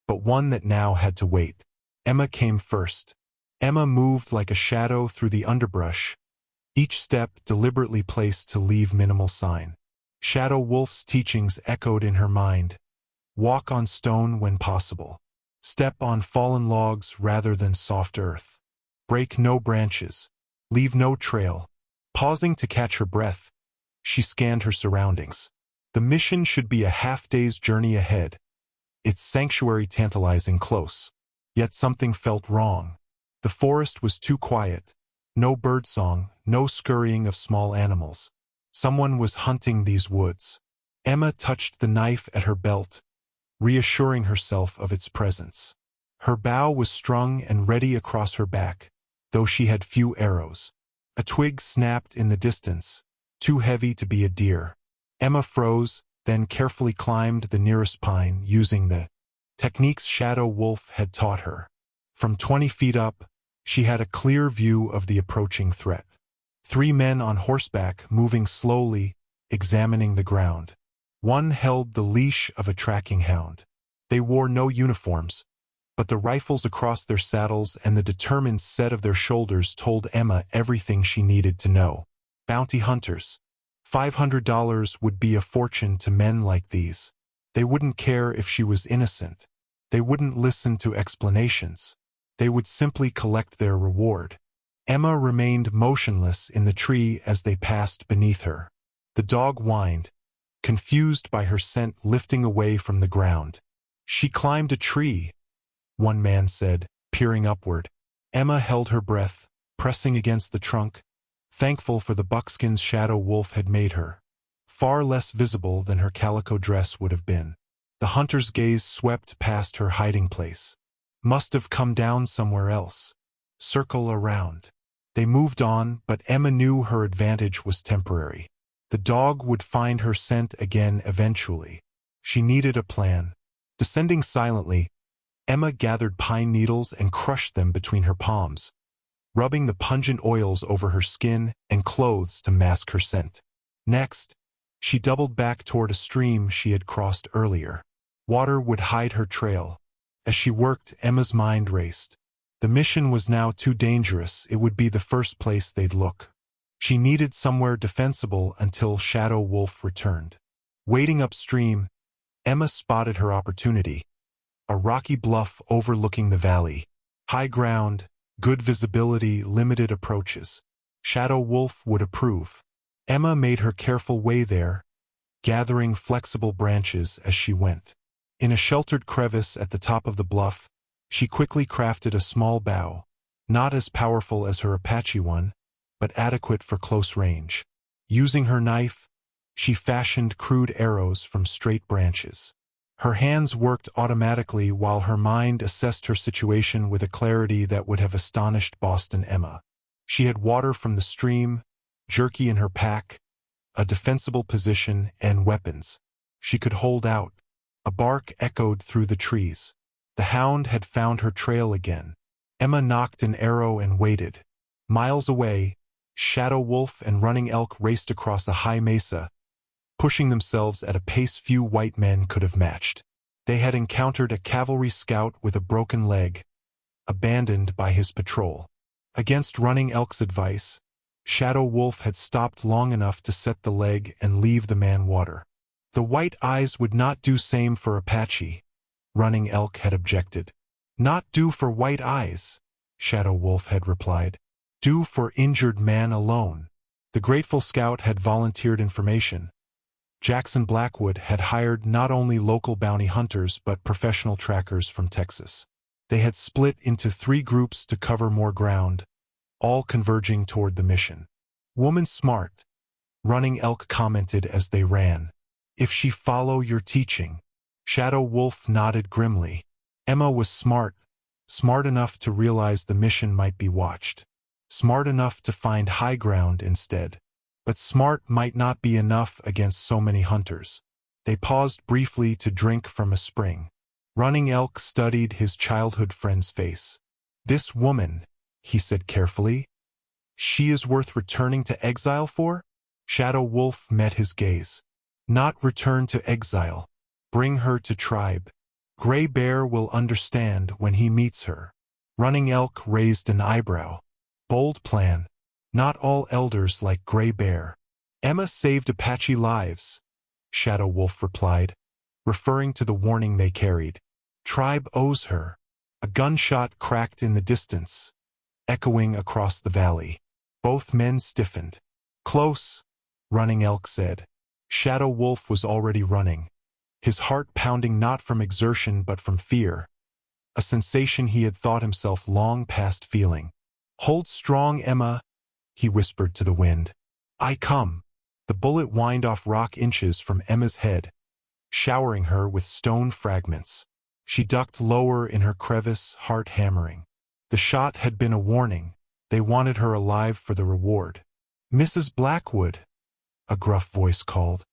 but one that now had to wait. Emma came first. Emma moved like a shadow through the underbrush, each step deliberately placed to leave minimal sign. Shadow Wolf's teachings echoed in her mind. Walk on stone when possible. Step on fallen logs rather than soft earth. Break no branches. Leave no trail. Pausing to catch her breath, she scanned her surroundings. The mission should be a half-day's journey ahead, its sanctuary tantalizing close. Yet something felt wrong. The forest was too quiet. No birdsong, no scurrying of small animals. Someone was hunting these woods. Emma touched the knife at her belt, reassuring herself of its presence. Her bow was strung and ready across her back, though she had few arrows. A twig snapped in the distance, too heavy to be a deer. Emma froze, then carefully climbed the nearest pine using the techniques Shadow Wolf had taught her. From 20 feet up, she had a clear view of the approaching threat. 3 men on horseback moving slowly, examining the ground. One held the leash of a tracking hound. They wore no uniforms, but the rifles across their saddles and the determined set of their shoulders told Emma everything she needed to know. Bounty hunters. $500 would be a fortune to men like these. They wouldn't care if she was innocent. They wouldn't listen to explanations. They would simply collect their reward. Emma remained motionless in the tree as they passed beneath her. The dog whined, confused by her scent lifting away from the ground. She climbed a tree, one man said, peering upward. Emma held her breath, pressing against the trunk, thankful for the buckskins Shadow Wolf had made her. Far less visible than her calico dress would have been. The hunter's gaze swept past her hiding place. Must have come down somewhere else. Circle around. They moved on, but Emma knew her advantage was temporary. The dog would find her scent again eventually. She needed a plan. Descending silently, Emma gathered pine needles and crushed them between her palms, rubbing the pungent oils over her skin and clothes to mask her scent. Next, she doubled back toward a stream she had crossed earlier. Water would hide her trail. As she worked, Emma's mind raced. The mission was now too dangerous. It would be the first place they'd look. She needed somewhere defensible until Shadow Wolf returned. Wading upstream, Emma spotted her opportunity. A rocky bluff overlooking the valley. High ground, good visibility, limited approaches. Shadow Wolf would approve. Emma made her careful way there, gathering flexible branches as she went. In a sheltered crevice at the top of the bluff, she quickly crafted a small bow, not as powerful as her Apache one, but adequate for close range. Using her knife, she fashioned crude arrows from straight branches. Her hands worked automatically while her mind assessed her situation with a clarity that would have astonished Boston Emma. She had water from the stream, jerky in her pack, a defensible position, and weapons. She could hold out. A bark echoed through the trees. The hound had found her trail again. Emma nocked an arrow and waited. Miles away, Shadow Wolf and Running Elk raced across a high mesa, pushing themselves at a pace few white men could have matched. They had encountered a cavalry scout with a broken leg, abandoned by his patrol. Against Running Elk's advice, Shadow Wolf had stopped long enough to set the leg and leave the man water. The white eyes would not do same for Apache, Running Elk had objected. Not do for white eyes, Shadow Wolf had replied. Do for injured man alone. The grateful scout had volunteered information. Jackson Blackwood had hired not only local bounty hunters but professional trackers from Texas. They had split into 3 groups to cover more ground, all converging toward the mission. Woman smart, Running Elk commented as they ran. If she follow your teaching. Shadow Wolf nodded grimly. Emma was smart enough to realize the mission might be watched. Smart enough to find high ground instead. But smart might not be enough against so many hunters. They paused briefly to drink from a spring. Running Elk studied his childhood friend's face. This woman, he said carefully. She is worth returning to exile for? Shadow Wolf met his gaze. Not return to exile. Bring her to tribe. Gray Bear will understand when he meets her. Running Elk raised an eyebrow. Bold plan. Not all elders like Gray Bear. Emma saved Apache lives, Shadow Wolf replied, referring to the warning they carried. Tribe owes her. A gunshot cracked in the distance, echoing across the valley. Both men stiffened. Close, Running Elk said. Shadow Wolf was already running, his heart pounding not from exertion but from fear, a sensation he had thought himself long past feeling. Hold strong, Emma, he whispered to the wind. I come. The bullet whined off rock inches from Emma's head, showering her with stone fragments. She ducked lower in her crevice, heart hammering. The shot had been a warning. They wanted her alive for the reward. "Mrs. Blackwood," a gruff voice called.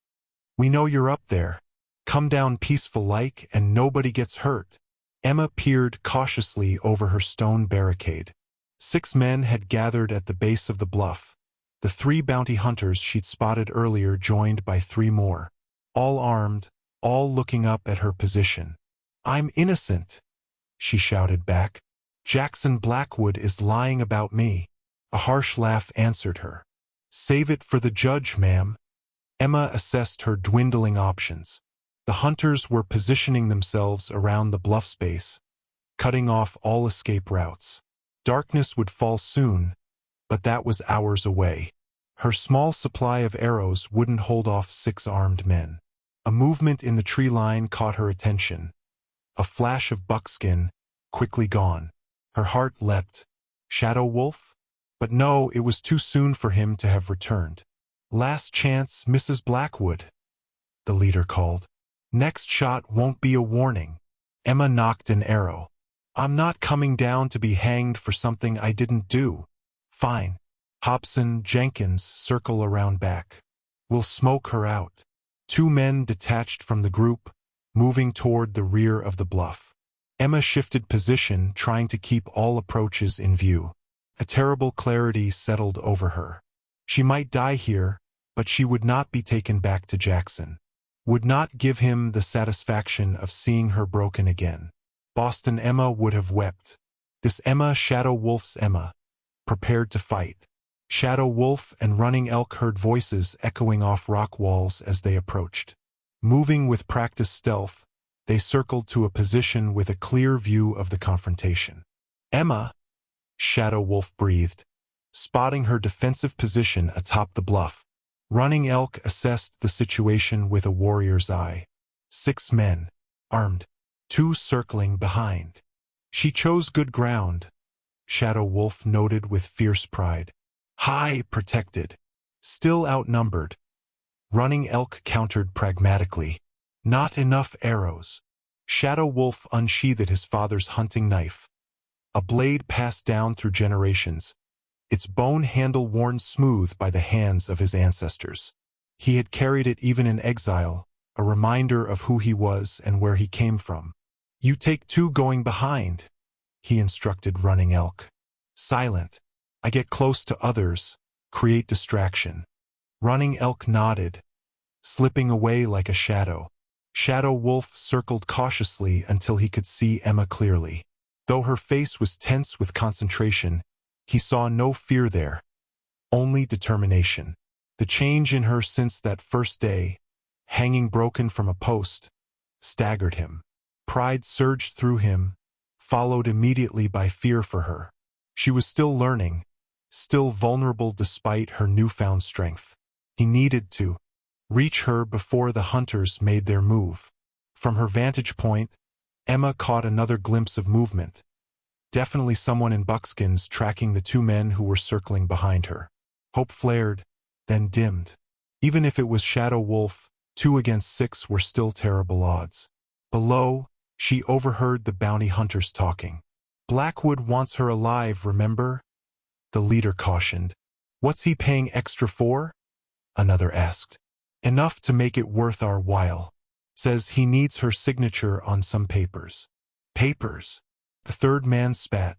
"We know you're up there. Come down peaceful-like and nobody gets hurt." Emma peered cautiously over her stone barricade. 6 men had gathered at the base of the bluff. The 3 bounty hunters she'd spotted earlier joined by 3 more. All armed, all looking up at her position. "I'm innocent," she shouted back. "Jackson Blackwood is lying about me." A harsh laugh answered her. "Save it for the judge, ma'am." Emma assessed her dwindling options. The hunters were positioning themselves around the bluff space, cutting off all escape routes. Darkness would fall soon, but that was hours away. Her small supply of arrows wouldn't hold off 6 armed men. A movement in the tree line caught her attention. A flash of buckskin, quickly gone. Her heart leapt. Shadow Wolf? But no, it was too soon for him to have returned. "Last chance, Mrs. Blackwood," the leader called. "Next shot won't be a warning." Emma knocked an arrow. "I'm not coming down to be hanged for something I didn't do." "Fine. Hobson, Jenkins, circle around back. We'll smoke her out." 2 men detached from the group, moving toward the rear of the bluff. Emma shifted position, trying to keep all approaches in view. A terrible clarity settled over her. She might die here, but she would not be taken back to Jackson. Would not give him the satisfaction of seeing her broken again. Boston Emma would have wept. This Emma, Shadow Wolf's Emma, prepared to fight. Shadow Wolf and Running Elk heard voices echoing off rock walls as they approached. Moving with practiced stealth, they circled to a position with a clear view of the confrontation. "Emma," Shadow Wolf breathed, spotting her defensive position atop the bluff. Running Elk assessed the situation with a warrior's eye. 6 men, armed, 2 circling behind. She chose good ground, Shadow Wolf noted with fierce pride. High protected, still outnumbered. Running Elk countered pragmatically. "Not enough arrows." Shadow Wolf unsheathed his father's hunting knife, a blade passed down through generations, its bone handle worn smooth by the hands of his ancestors. He had carried it even in exile, a reminder of who he was and where he came from. "You take 2 going behind," he instructed Running Elk. "Silent. I get close to others, create distraction." Running Elk nodded, slipping away like a shadow. Shadow Wolf circled cautiously until he could see Emma clearly. Though her face was tense with concentration, he saw no fear there, only determination. The change in her since that first day, hanging broken from a post, staggered him. Pride surged through him, followed immediately by fear for her. She was still learning, still vulnerable despite her newfound strength. He needed to reach her before the hunters made their move. From her vantage point, Emma caught another glimpse of movement. Definitely someone in buckskins tracking the 2 men who were circling behind her. Hope flared, then dimmed. Even if it was Shadow Wolf, 2 against 6 were still terrible odds. Below, she overheard the bounty hunters talking. "Blackwood wants her alive, remember?" the leader cautioned. "What's he paying extra for?" another asked. "Enough to make it worth our while. Says he needs her signature on some papers." "Papers?" the 3rd man spat.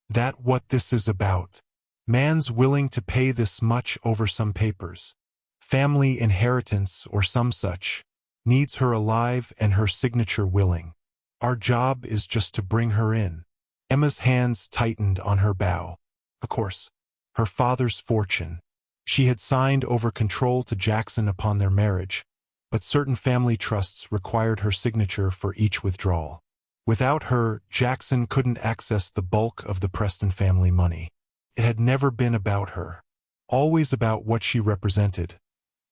"That what this is about. Man's willing to pay this much over some papers. Family inheritance or some such. Needs her alive and her signature willing. Our job is just to bring her in." Emma's hands tightened on her bow. Of course, her father's fortune. She had signed over control to Jackson upon their marriage, but certain family trusts required her signature for each withdrawal. Without her, Jackson couldn't access the bulk of the Preston family money. It had never been about her. Always about what she represented.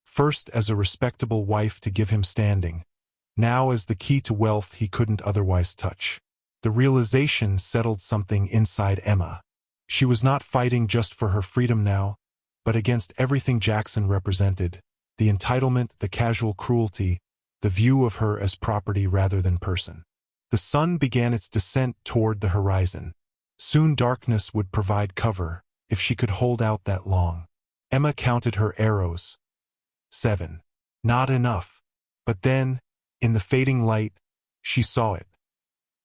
First as a respectable wife to give him standing, now as the key to wealth he couldn't otherwise touch. The realization settled something inside Emma. She was not fighting just for her freedom now, but against everything Jackson represented. The entitlement, the casual cruelty, the view of her as property rather than person. The sun began its descent toward the horizon. Soon darkness would provide cover, if she could hold out that long. Emma counted her arrows. 7. Not enough. But then, in the fading light, she saw it.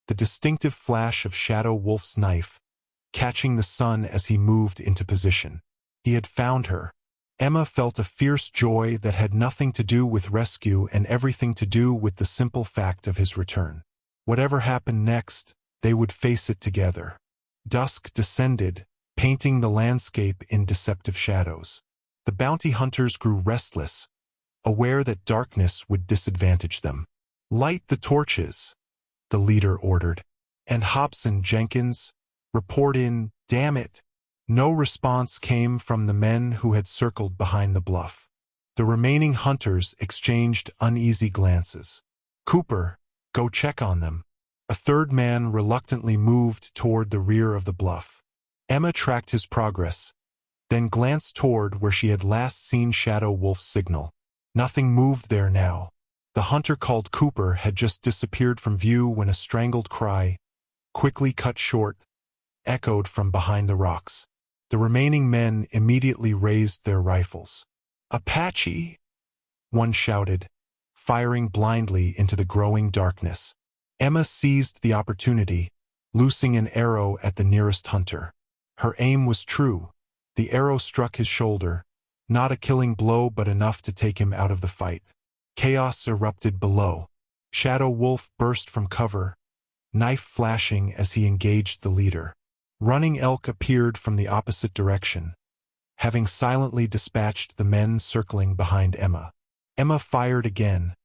The distinctive flash of Shadow Wolf's knife, catching the sun as he moved into position. He had found her. Emma felt a fierce joy that had nothing to do with rescue and everything to do with the simple fact of his return. Whatever happened next, they would face it together. Dusk descended, painting the landscape in deceptive shadows. The bounty hunters grew restless, aware that darkness would disadvantage them. "Light the torches," the leader ordered. "And Hobson, Jenkins, report in, damn it." No response came from the men who had circled behind the bluff. The remaining hunters exchanged uneasy glances. "Cooper, go check on them." A third man reluctantly moved toward the rear of the bluff. Emma tracked his progress, then glanced toward where she had last seen Shadow Wolf's signal. Nothing moved there now. The hunter called Cooper had just disappeared from view when a strangled cry, quickly cut short, echoed from behind the rocks. The remaining men immediately raised their rifles. "Apache!" one shouted, firing blindly into the growing darkness. Emma seized the opportunity, loosing an arrow at the nearest hunter. Her aim was true. The arrow struck his shoulder, not a killing blow but enough to take him out of the fight. Chaos erupted below. Shadow Wolf burst from cover, knife flashing as he engaged the leader. Running Elk appeared from the opposite direction, having silently dispatched the men circling behind Emma. Emma fired again,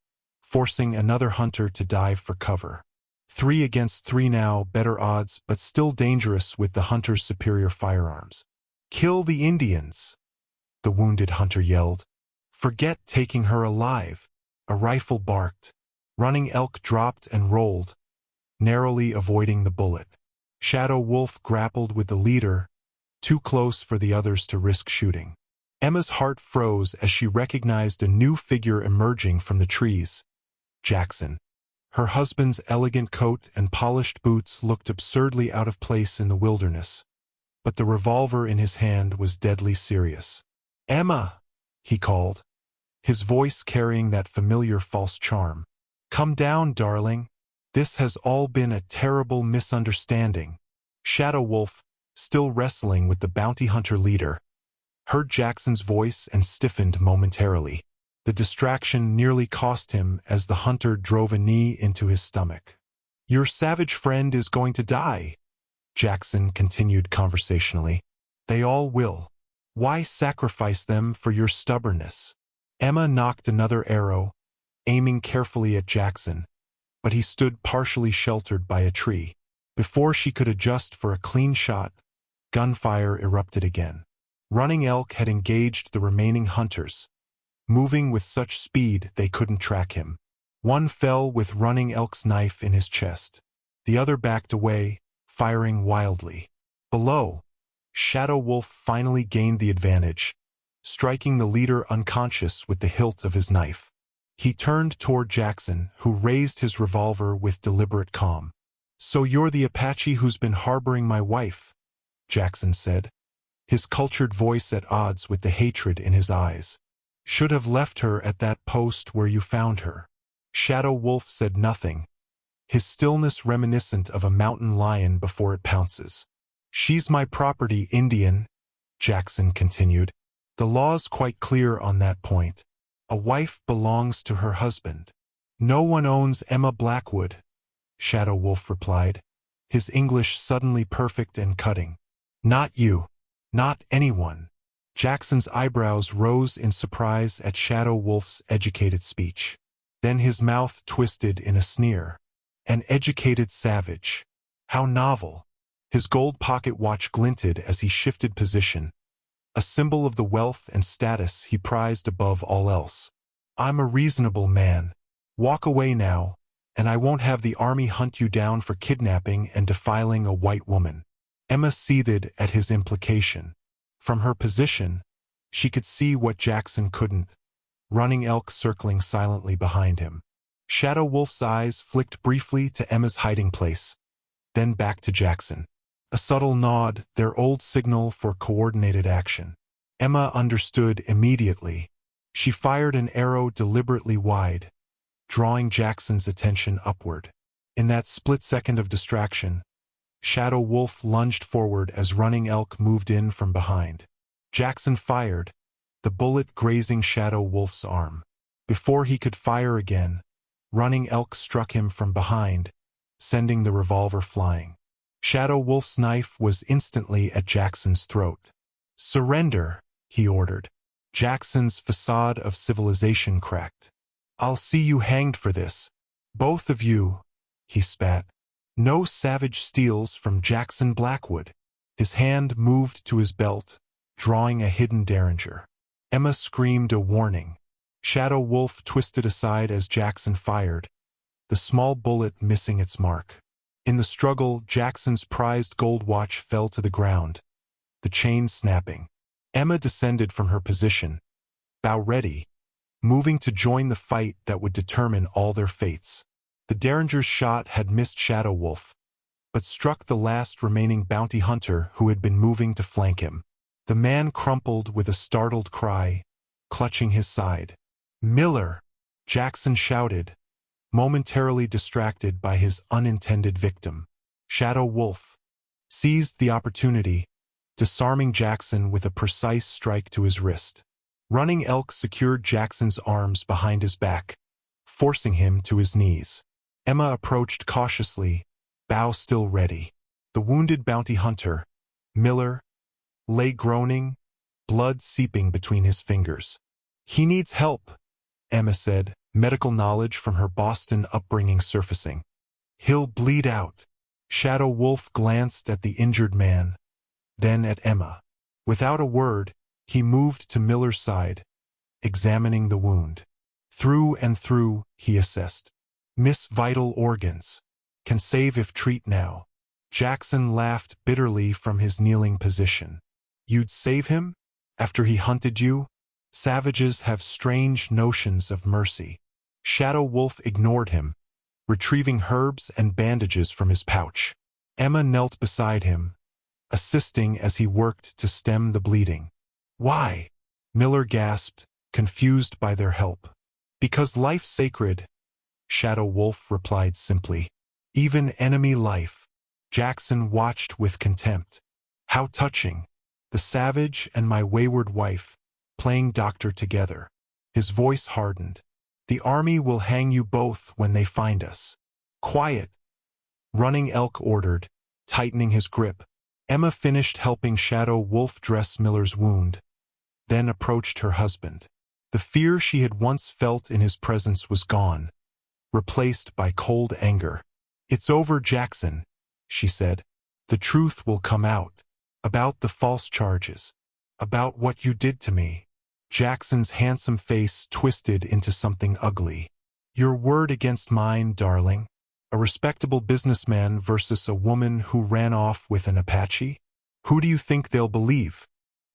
forcing another hunter to dive for cover. 3 against 3 now, better odds but still dangerous with the hunter's superior firearms. "Kill the Indians," the wounded hunter yelled. "Forget taking her alive." A rifle barked. Running Elk dropped and rolled, narrowly avoiding the bullet. Shadow Wolf grappled with the leader, too close for the others to risk shooting. Emma's heart froze as she recognized a new figure emerging from the trees. Jackson. Her husband's elegant coat and polished boots looked absurdly out of place in the wilderness, but the revolver in his hand was deadly serious. "Emma!" he called, his voice carrying that familiar false charm. "Come down, darling. This has all been a terrible misunderstanding." Shadow Wolf, still wrestling with the bounty hunter leader, heard Jackson's voice and stiffened momentarily. The distraction nearly cost him as the hunter drove a knee into his stomach. "Your savage friend is going to die," Jackson continued conversationally. "They all will. Why sacrifice them for your stubbornness?" Emma knocked another arrow, aiming carefully at Jackson, but he stood partially sheltered by a tree. Before she could adjust for a clean shot, gunfire erupted again. Running Elk had engaged the remaining hunters, moving with such speed they couldn't track him. One fell with Running Elk's knife in his chest. The other backed away, firing wildly. Below, Shadow Wolf finally gained the advantage, striking the leader unconscious with the hilt of his knife. He turned toward Jackson, who raised his revolver with deliberate calm. "So you're the Apache who's been harboring my wife," Jackson said, his cultured voice at odds with the hatred in his eyes. "Should have left her at that post where you found her." Shadow Wolf said nothing, his stillness reminiscent of a mountain lion before it pounces. "She's my property, Indian," Jackson continued. "The law's quite clear on that point. A wife belongs to her husband." "No one owns Emma Blackwood," Shadow Wolf replied, his English suddenly perfect and cutting. "Not you. Not anyone." Jackson's eyebrows rose in surprise at Shadow Wolf's educated speech. Then his mouth twisted in a sneer. "An educated savage. How novel." His gold pocket watch glinted as he shifted position, a symbol of the wealth and status he prized above all else. "I'm a reasonable man. Walk away now, and I won't have the army hunt you down for kidnapping and defiling a white woman." Emma seethed at his implication. From her position, she could see what Jackson couldn't. Running Elk circling silently behind him. Shadow Wolf's eyes flicked briefly to Emma's hiding place, then back to Jackson. A subtle nod, their old signal for coordinated action. Emma understood immediately. She fired an arrow deliberately wide, drawing Jackson's attention upward. In that split second of distraction, Shadow Wolf lunged forward as Running Elk moved in from behind. Jackson fired, the bullet grazing Shadow Wolf's arm. Before he could fire again, Running Elk struck him from behind, sending the revolver flying. Shadow Wolf's knife was instantly at Jackson's throat. "Surrender," he ordered. Jackson's facade of civilization cracked. "I'll see you hanged for this. Both of you," he spat. No savage steals from Jackson Blackwood. His hand moved to his belt, drawing a hidden derringer. Emma screamed a warning. Shadow Wolf twisted aside as Jackson fired, the small bullet missing its mark. In the struggle, Jackson's prized gold watch fell to the ground, the chain snapping. Emma descended from her position, bow ready, moving to join the fight that would determine all their fates. The Derringer's shot had missed Shadow Wolf, but struck the last remaining bounty hunter who had been moving to flank him. The man crumpled with a startled cry, clutching his side. "Miller!" Jackson shouted, momentarily distracted by his unintended victim. Shadow Wolf seized the opportunity, disarming Jackson with a precise strike to his wrist. Running Elk secured Jackson's arms behind his back, forcing him to his knees. Emma approached cautiously, bow still ready. The wounded bounty hunter, Miller, lay groaning, blood seeping between his fingers. "He needs help," Emma said, medical knowledge from her Boston upbringing surfacing. "He'll bleed out." Shadow Wolf glanced at the injured man, then at Emma. Without a word, he moved to Miller's side, examining the wound. "Through and through," he assessed. "Miss vital organs. Can save if treat now." Jackson laughed bitterly from his kneeling position. "You'd save him? After he hunted you? Savages have strange notions of mercy." Shadow Wolf ignored him, retrieving herbs and bandages from his pouch. Emma knelt beside him, assisting as he worked to stem the bleeding. "Why?" Miller gasped, confused by their help. "Because life's sacred," Shadow Wolf replied simply. "Even enemy life." Jackson watched with contempt. "How touching. The savage and my wayward wife, playing doctor together." His voice hardened. "The army will hang you both when they find us." "Quiet," Running Elk ordered, tightening his grip. Emma finished helping Shadow Wolf dress Miller's wound, then approached her husband. The fear she had once felt in his presence was gone, replaced by cold anger. "It's over, Jackson," she said. "The truth will come out. About the false charges. About what you did to me." Jackson's handsome face twisted into something ugly. "Your word against mine, darling. A respectable businessman versus a woman who ran off with an Apache? Who do you think they'll believe?"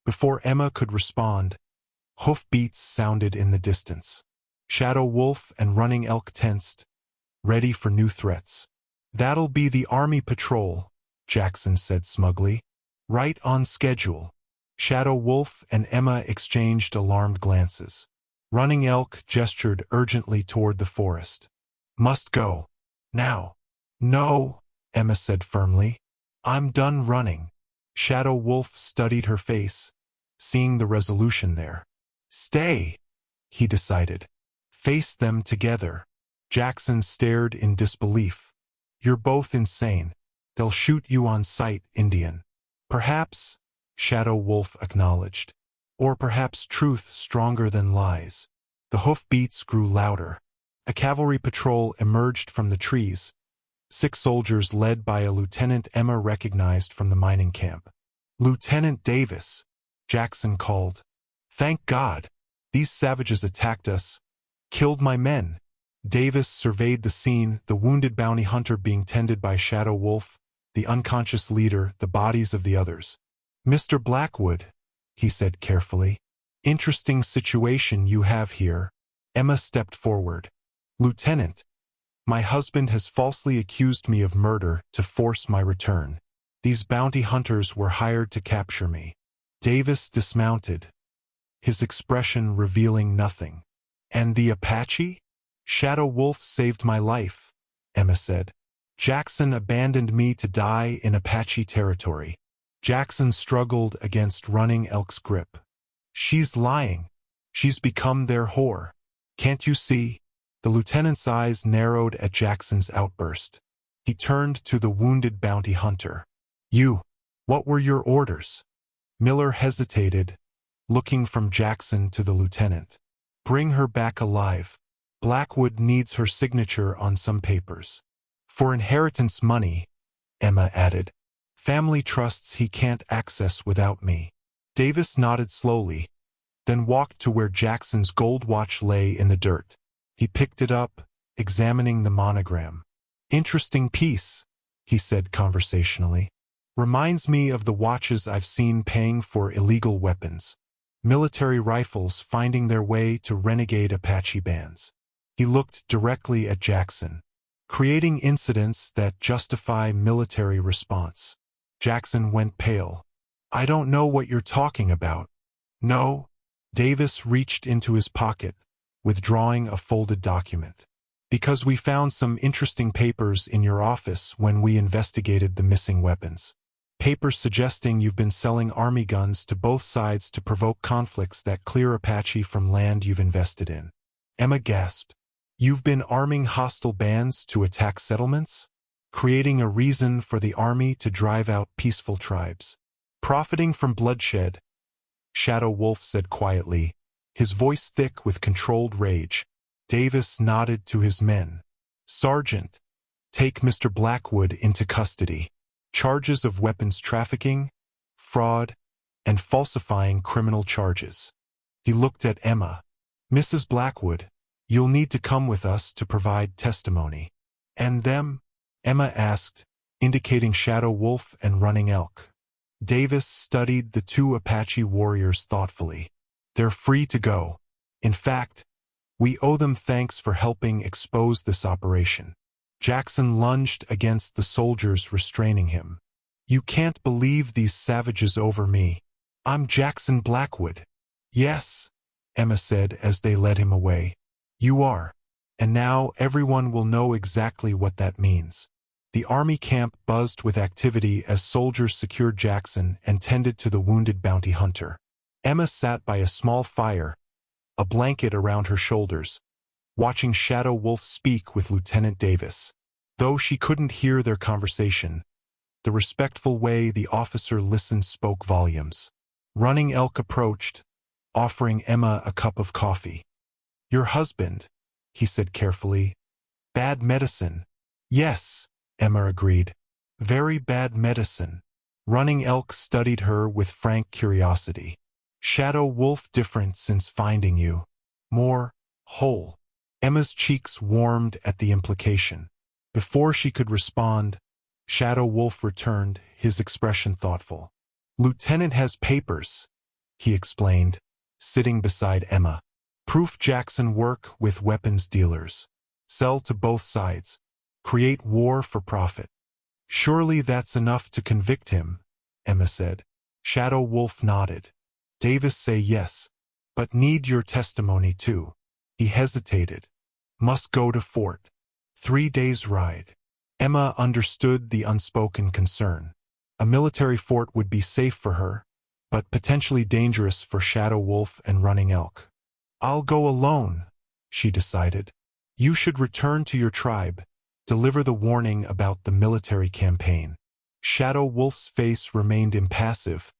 Before Emma could respond, hoofbeats sounded in the distance. Shadow Wolf and Running Elk tensed, ready for new threats. "That'll be the Army patrol," Jackson said smugly. "Right on schedule." Shadow Wolf and Emma exchanged alarmed glances. Running Elk gestured urgently toward the forest. "Must go. Now." "No," Emma said firmly. "I'm done running." Shadow Wolf studied her face, seeing the resolution there. "Stay," he decided. "Face them together." Jackson stared in disbelief. "You're both insane. They'll shoot you on sight, Indian." "Perhaps," Shadow Wolf acknowledged. "Or perhaps truth stronger than lies." The hoofbeats grew louder. A cavalry patrol emerged from the trees, 6 soldiers led by a lieutenant Emma recognized from the mining camp. "Lieutenant Davis," Jackson called. "Thank God. These savages attacked us, killed my men." Davis surveyed the scene, the wounded bounty hunter being tended by Shadow Wolf, the unconscious leader, the bodies of the others. "Mr. Blackwood," he said carefully, Interesting situation you have here. Emma stepped forward. Lieutenant, my husband has falsely accused me of murder to force my return. These bounty hunters were hired to capture me. Davis dismounted, his expression revealing nothing. And the Apache? Shadow Wolf saved my life, Emma said. Jackson abandoned me to die in Apache territory. Jackson struggled against running Elk's grip. She's lying. She's become their whore. Can't you see? The lieutenant's eyes narrowed at Jackson's outburst. He turned to the wounded bounty hunter. You, what were your orders? Miller hesitated, looking from Jackson to the lieutenant. Bring her back alive. Blackwood needs her signature on some papers. For inheritance money, Emma added. Family trusts he can't access without me. Davis nodded slowly, then walked to where Jackson's gold watch lay in the dirt. He picked it up, examining the monogram. Interesting piece, he said conversationally. Reminds me of the watches I've seen paying for illegal weapons. Military rifles finding their way to renegade Apache bands. He looked directly at Jackson, creating incidents that justify military response. Jackson went pale. I don't know what you're talking about. No? Davis reached into his pocket, withdrawing a folded document. Because we found some interesting papers in your office when we investigated the missing weapons. Papers suggesting you've been selling army guns to both sides to provoke conflicts that clear Apache from land you've invested in. Emma gasped. You've been arming hostile bands to attack settlements? Creating a reason for the army to drive out peaceful tribes. Profiting from bloodshed, Shadow Wolf said quietly, his voice thick with controlled rage. Davis nodded to his men. Sergeant, take Mr. Blackwood into custody. Charges of weapons trafficking, fraud, and falsifying criminal charges. He looked at Emma. Mrs. Blackwood, you'll need to come with us to provide testimony. And them? Emma asked, indicating Shadow Wolf and Running Elk. Davis studied the two Apache warriors thoughtfully. They're free to go. In fact, we owe them thanks for helping expose this operation. Jackson lunged against the soldiers restraining him. You can't believe these savages over me. I'm Jackson Blackwood. Yes, Emma said as they led him away. You are. And now everyone will know exactly what that means. The army camp buzzed with activity as soldiers secured Jackson and tended to the wounded bounty hunter. Emma sat by a small fire, a blanket around her shoulders, watching Shadow Wolf speak with Lieutenant Davis. Though she couldn't hear their conversation, the respectful way the officer listened spoke volumes. Running Elk approached, offering Emma a cup of coffee. Your husband, he said carefully. Bad medicine. Yes, Emma agreed. Very bad medicine. Running Elk studied her with frank curiosity. Shadow Wolf different since finding you. More whole. Emma's cheeks warmed at the implication. Before she could respond, Shadow Wolf returned, his expression thoughtful. Lieutenant has papers, he explained, sitting beside Emma. Proof Jackson work with weapons dealers. Sell to both sides. Create war for profit. Surely that's enough to convict him, Emma said. Shadow Wolf nodded. Davis say yes, but need your testimony too. He hesitated. Must go to fort. 3 days' ride. Emma understood the unspoken concern. A military fort would be safe for her, but potentially dangerous for Shadow Wolf and Running Elk. I'll go alone, she decided. You should return to your tribe, deliver the warning about the military campaign. Shadow Wolf's face remained impassive,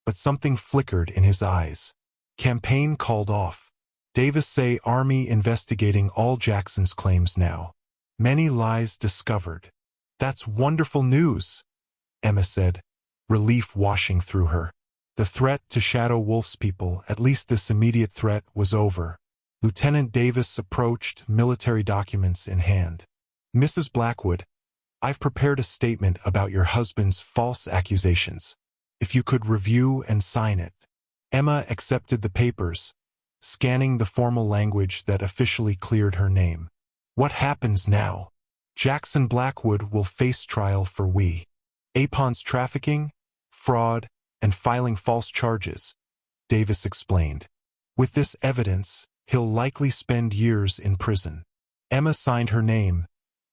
but something flickered in his eyes. Campaign called off. Davis say Army investigating all Jackson's claims now. Many lies discovered. That's wonderful news, Emma said, relief washing through her. The threat to Shadow Wolf's people, at least this immediate threat, was over. Lieutenant Davis approached, military documents in hand. Mrs. Blackwood, I've prepared a statement about your husband's false accusations. If you could review and sign it. Emma accepted the papers, scanning the formal language that officially cleared her name. What happens now? Jackson Blackwood will face trial for Apache's trafficking, fraud, and filing false charges, Davis explained. With this evidence, he'll likely spend years in prison. Emma signed her name,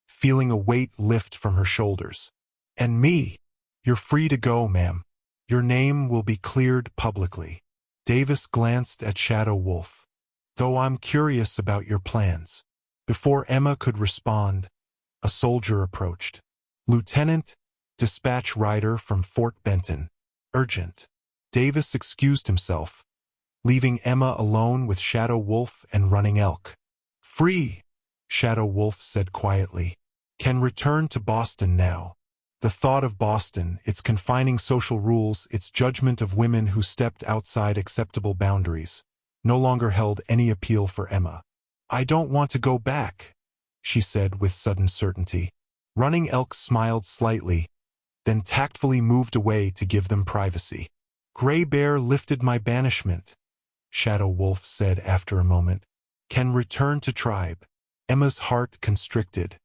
feeling a weight lift from her shoulders. And me? You're free to go, ma'am. Your name will be cleared publicly. Davis glanced at Shadow Wolf. Though I'm curious about your plans. Before Emma could respond, a soldier approached. Lieutenant, dispatch rider from Fort Benton. Urgent. Davis excused himself, leaving Emma alone with Shadow Wolf and Running Elk. Free, Shadow Wolf said quietly. Can return to Boston now. The thought of Boston, its confining social rules, its judgment of women who stepped outside acceptable boundaries, no longer held any appeal for Emma. I don't want to go back, she said with sudden certainty. Running Elk smiled slightly, then tactfully moved away to give them privacy. Gray Bear lifted my banishment, Shadow Wolf said after a moment. Can return to tribe. Emma's heart constricted.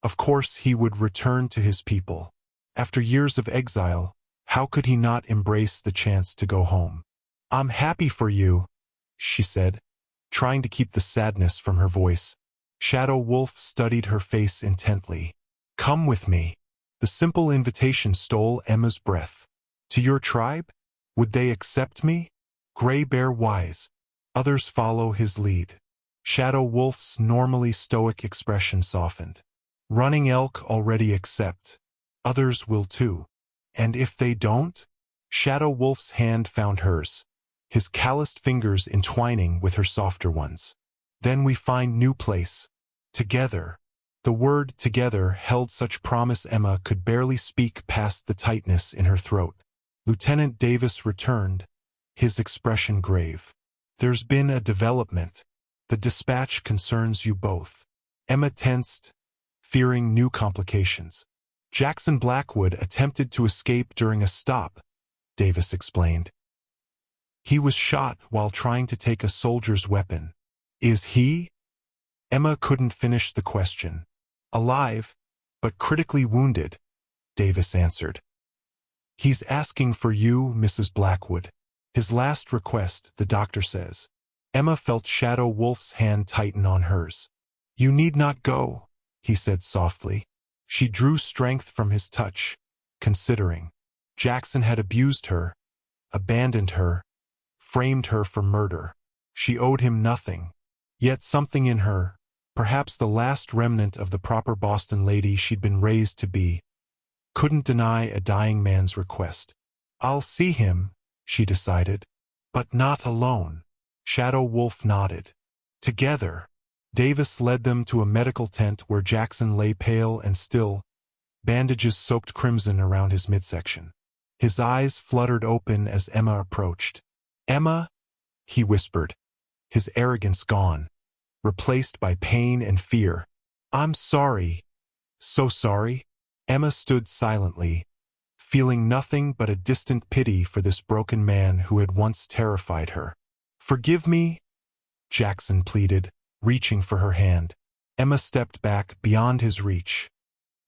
Of course he would return to his people. After years of exile, how could he not embrace the chance to go home? I'm happy for you, she said, trying to keep the sadness from her voice. Shadow Wolf studied her face intently. Come with me. The simple invitation stole Emma's breath. To your tribe? Would they accept me? Gray Bear wise. Others follow his lead. Shadow Wolf's normally stoic expression softened. Running Elk already accept. Others will too. And if they don't? Shadow Wolf's hand found hers, his calloused fingers entwining with her softer ones. Then we find new place. Together. The word together held such promise Emma could barely speak past the tightness in her throat. Lieutenant Davis returned, his expression grave. There's been a development. The dispatch concerns you both. Emma tensed, fearing new complications. Jackson Blackwood attempted to escape during a stop, Davis explained. He was shot while trying to take a soldier's weapon. Is he? Emma couldn't finish the question. Alive, but critically wounded, Davis answered. He's asking for you, Mrs. Blackwood. His last request, the doctor says. Emma felt Shadow Wolf's hand tighten on hers. You need not go, he said softly. She drew strength from his touch, considering. Jackson had abused her, abandoned her, framed her for murder. She owed him nothing. Yet something in her, perhaps the last remnant of the proper Boston lady she'd been raised to be, couldn't deny a dying man's request. I'll see him, she decided, but not alone. Shadow Wolf nodded. Together. Davis led them to a medical tent where Jackson lay pale and still, bandages soaked crimson around his midsection. His eyes fluttered open as Emma approached. Emma, he whispered, his arrogance gone, replaced by pain and fear. I'm sorry. So sorry. Emma stood silently, feeling nothing but a distant pity for this broken man who had once terrified her. Forgive me, Jackson pleaded, reaching for her hand. Emma stepped back beyond his reach.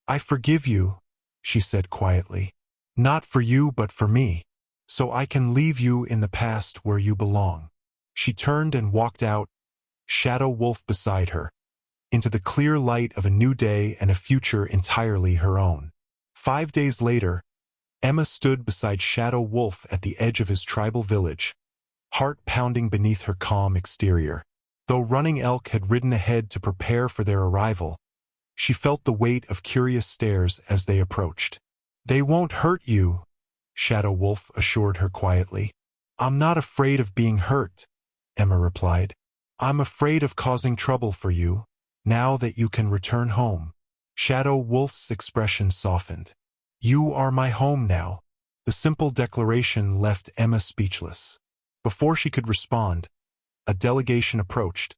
I forgive you, she said quietly. Not for you but for me, so I can leave you in the past where you belong. She turned and walked out, Shadow Wolf beside her, into the clear light of a new day and a future entirely her own. 5 days later, Emma stood beside Shadow Wolf at the edge of his tribal village, heart pounding beneath her calm exterior. Though Running Elk had ridden ahead to prepare for their arrival, she felt the weight of curious stares as they approached. They won't hurt you, Shadow Wolf assured her quietly. I'm not afraid of being hurt, Emma replied. I'm afraid of causing trouble for you, now that you can return home. Shadow Wolf's expression softened. You are my home now. The simple declaration left Emma speechless. Before she could respond, a delegation approached,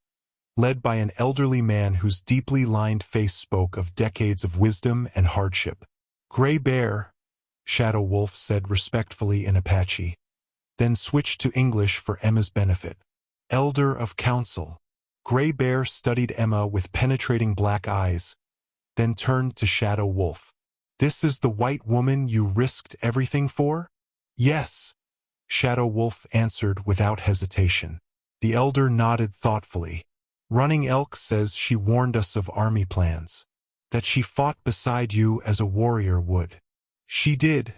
led by an elderly man whose deeply lined face spoke of decades of wisdom and hardship. Gray Bear, Shadow Wolf said respectfully in Apache. then switched to English for Emma's benefit. Elder of Council. Gray Bear studied Emma with penetrating black eyes, then turned to Shadow Wolf. This is the white woman you risked everything for? Yes, Shadow Wolf answered without hesitation. The elder nodded thoughtfully. Running Elk says she warned us of army plans, that she fought beside you as a warrior would. She did,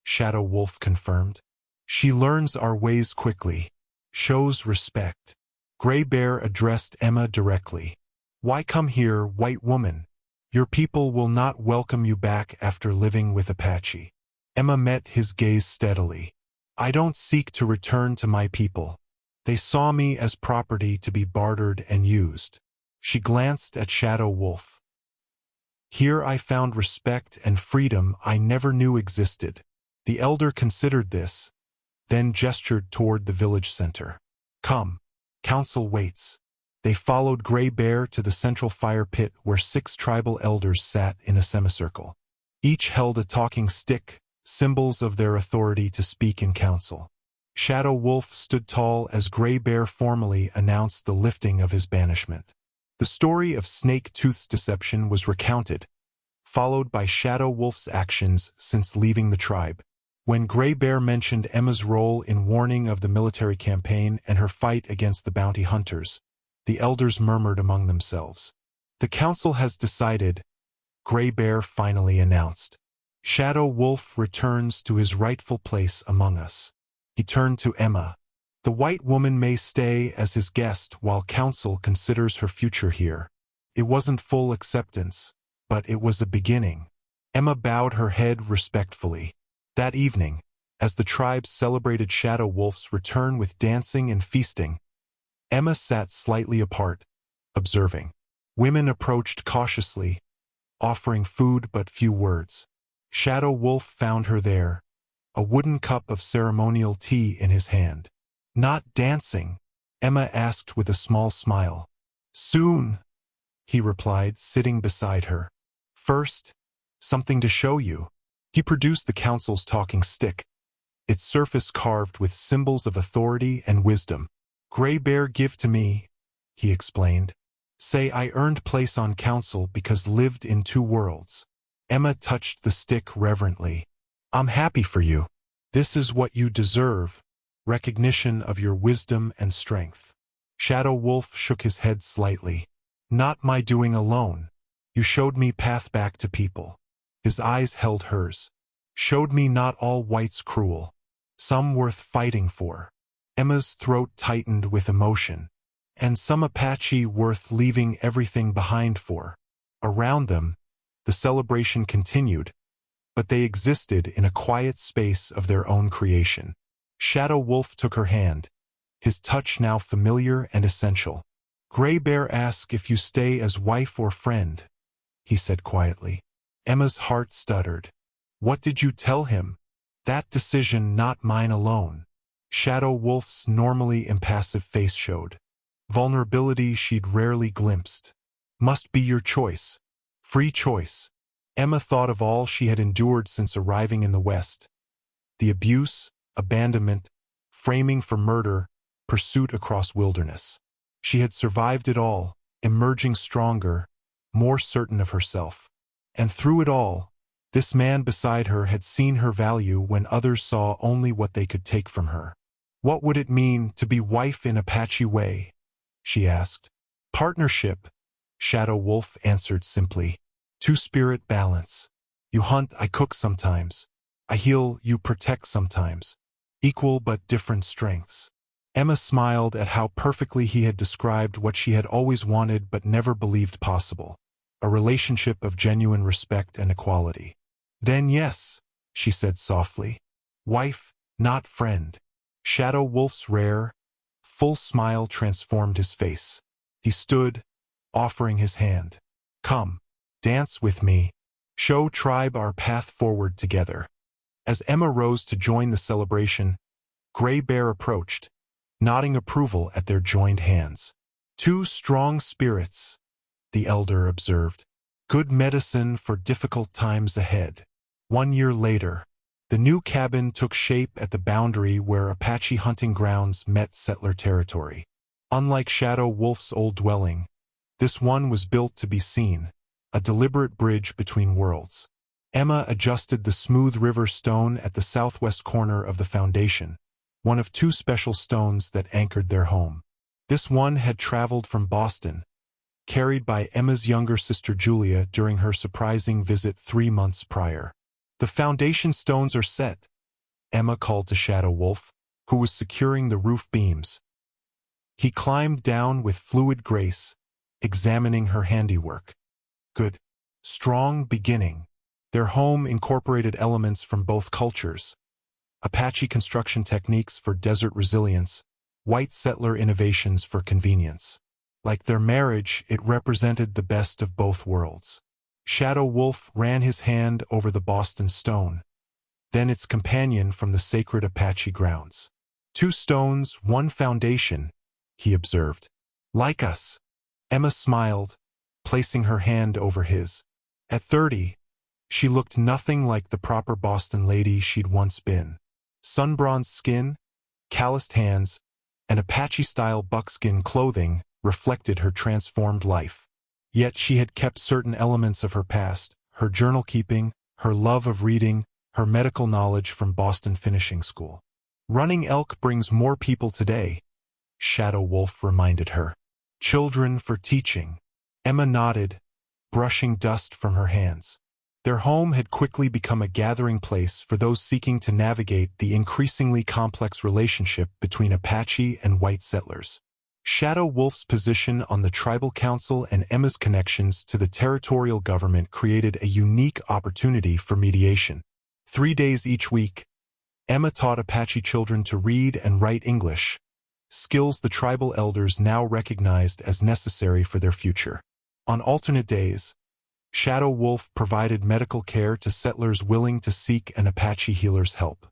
Shadow Wolf confirmed. She learns our ways quickly, shows respect. Gray Bear addressed Emma directly. Why come here, white woman? Your people will not welcome you back after living with Apache. Emma met his gaze steadily. I don't seek to return to my people. They saw me as property to be bartered and used. She glanced at Shadow Wolf. Here I found respect and freedom I never knew existed. The elder considered this, then gestured toward the village center. Come, council waits. They followed Gray Bear to the central fire pit where 6 tribal elders sat in a semicircle. Each held a talking stick, symbols of their authority to speak in council. Shadow Wolf stood tall as Gray Bear formally announced the lifting of his banishment. The story of Snake Tooth's deception was recounted, followed by Shadow Wolf's actions since leaving the tribe. When Gray Bear mentioned Emma's role in warning of the military campaign and her fight against the bounty hunters, the elders murmured among themselves. The council has decided, Gray Bear finally announced. Shadow Wolf returns to his rightful place among us. He turned to Emma. The white woman may stay as his guest while council considers her future here. It wasn't full acceptance, but it was a beginning. Emma bowed her head respectfully. That evening, as the tribe celebrated Shadow Wolf's return with dancing and feasting, Emma sat slightly apart, observing. Women approached cautiously, offering food but few words. Shadow Wolf found her there, a wooden cup of ceremonial tea in his hand. Not dancing? Emma asked with a small smile. Soon, he replied, sitting beside her. First, something to show you. He produced the council's talking stick, its surface carved with symbols of authority and wisdom. Gray Bear give to me, he explained. Say I earned place on council because lived in 2 worlds. Emma touched the stick reverently. I'm happy for you. This is what you deserve, recognition of your wisdom and strength. Shadow Wolf shook his head slightly. Not my doing alone. You showed me path back to people. His eyes held hers. Showed me not all whites cruel. Some worth fighting for. Emma's throat tightened with emotion. And some Apache worth leaving everything behind for. Around them, the celebration continued, but they existed in a quiet space of their own creation. Shadow Wolf took her hand, his touch now familiar and essential. Gray Bear asked if you stay as wife or friend, he said quietly. Emma's heart stuttered. What did you tell him? That decision not mine alone. Shadow Wolf's normally impassive face showed vulnerability she'd rarely glimpsed. Must be your choice. Free choice. Emma thought of all she had endured since arriving in the West. The abuse, abandonment, framing for murder, pursuit across wilderness. She had survived it all, emerging stronger, more certain of herself. And through it all, this man beside her had seen her value when others saw only what they could take from her. What would it mean to be wife in Apache way? She asked. Partnership, Shadow Wolf answered simply. 2-spirit balance. You hunt, I cook sometimes. I heal, you protect sometimes. Equal but different strengths. Emma smiled at how perfectly he had described what she had always wanted but never believed possible. A relationship of genuine respect and equality. Then yes, she said softly. Wife, not friend. Shadow Wolf's rare, full smile transformed his face. He stood, offering his hand. Come, dance with me. Show tribe our path forward together. As Emma rose to join the celebration, Gray Bear approached, nodding approval at their joined hands. 2 strong spirits, the elder observed. Good medicine for difficult times ahead. 1 year later, The new cabin took shape at the boundary where Apache hunting grounds met settler territory. Unlike Shadow Wolf's old dwelling, this one was built to be seen, a deliberate bridge between worlds. Emma adjusted the smooth river stone at the southwest corner of the foundation, one of two special stones that anchored their home. This one had traveled from Boston, carried by Emma's younger sister Julia during her surprising visit 3 months prior. "The foundation stones are set," Emma called to Shadow Wolf, who was securing the roof beams. He climbed down with fluid grace, examining her handiwork. "Good. Strong beginning." Their home incorporated elements from both cultures: Apache construction techniques for desert resilience, white settler innovations for convenience. Like their marriage, it represented the best of both worlds. Shadow Wolf ran his hand over the Boston stone, then its companion from the sacred Apache grounds. "2 stones, 1 foundation," he observed. "Like us." Emma smiled, placing her hand over his. At 30, she looked nothing like the proper Boston lady she'd once been. Sun-bronzed skin, calloused hands, and Apache-style buckskin clothing reflected her transformed life. Yet she had kept certain elements of her past: her journal-keeping, her love of reading, her medical knowledge from Boston finishing school. "Running elk brings more people today," Shadow Wolf reminded her. "Children for teaching." Emma nodded, brushing dust from her hands. Their home had quickly become a gathering place for those seeking to navigate the increasingly complex relationship between Apache and white settlers. Shadow Wolf's position on the tribal council and Emma's connections to the territorial government created a unique opportunity for mediation. 3 days each week, Emma taught Apache children to read and write English, skills the tribal elders now recognized as necessary for their future. On alternate days, Shadow Wolf provided medical care to settlers willing to seek an Apache healer's help.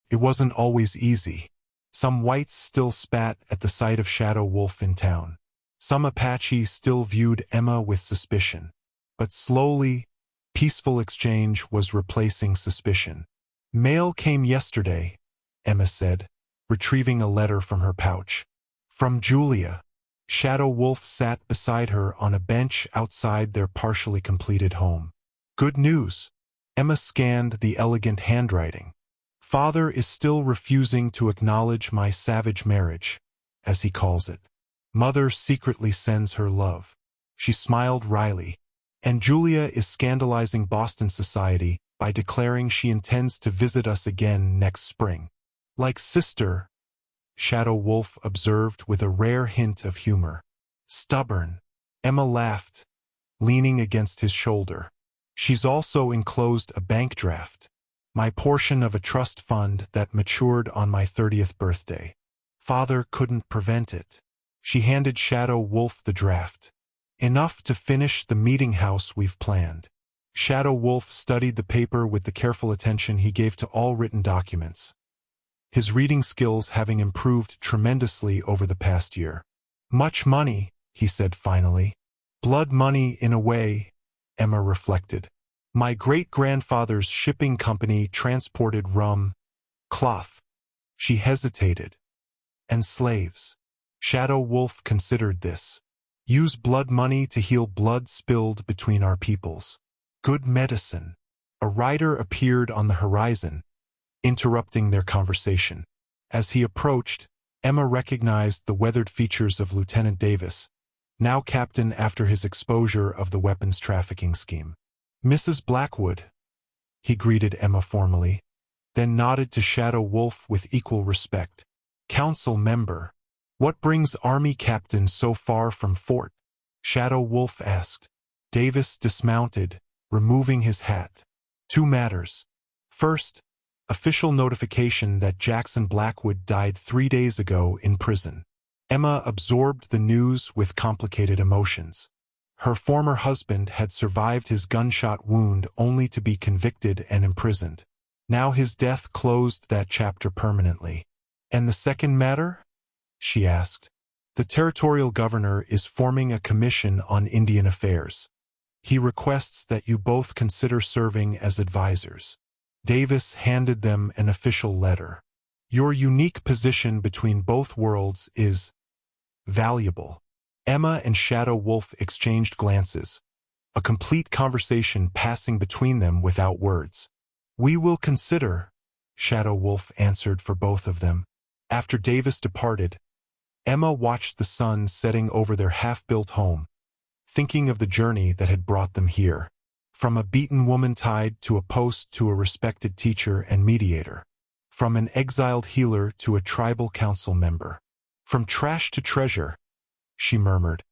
It wasn't always easy. Some whites still spat at the sight of Shadow Wolf in town. Some Apache still viewed Emma with suspicion. But slowly, peaceful exchange was replacing suspicion. "Mail came yesterday," Emma said, retrieving a letter from her pouch. "From Julia." Shadow Wolf sat beside her on a bench outside their partially completed home. "Good news." Emma scanned the elegant handwriting. "Father is still refusing to acknowledge my savage marriage, as he calls it. Mother secretly sends her love." She smiled wryly. "And Julia is scandalizing Boston society by declaring she intends to visit us again next spring." "Like sister," Shadow Wolf observed with a rare hint of humor. "Stubborn." Emma laughed, leaning against his shoulder. "She's also enclosed a bank draft, my portion of a trust fund that matured on my 30th birthday. Father couldn't prevent it." She handed Shadow Wolf the draft. "Enough to finish the meeting house we've planned." Shadow Wolf studied the paper with the careful attention he gave to all written documents, his reading skills having improved tremendously over the past year. "Much money," he said finally. "Blood money in a way," Emma reflected. "My great-grandfather's shipping company transported rum, cloth." She hesitated. "And slaves." Shadow Wolf considered this. "Use blood money to heal blood spilled between our peoples. Good medicine." A rider appeared on the horizon, interrupting their conversation. As he approached, Emma recognized the weathered features of Lieutenant Davis, now captain after his exposure of the weapons trafficking scheme. "Mrs. Blackwood," he greeted Emma formally, then nodded to Shadow Wolf with equal respect. "Council member. What brings Army Captain so far from fort?" Shadow Wolf asked. Davis dismounted, removing his hat. "2 matters. First, official notification that Jackson Blackwood died 3 days ago in prison." Emma absorbed the news with complicated emotions. Her former husband had survived his gunshot wound only to be convicted and imprisoned. Now his death closed that chapter permanently. "And the second matter?" she asked. "The territorial governor is forming a commission on Indian affairs. He requests that you both consider serving as advisors." Davis handed them an official letter. Your unique position between both worlds is valuable. Emma and Shadow Wolf exchanged glances, a complete conversation passing between them without words. We will consider, Shadow Wolf answered for both of them. After Davis departed, Emma watched the sun setting over their half-built home, thinking of the journey that had brought them here. From a beaten woman tied to a post to a respected teacher and mediator. From an exiled healer to a tribal council member. From trash to treasure, she murmured,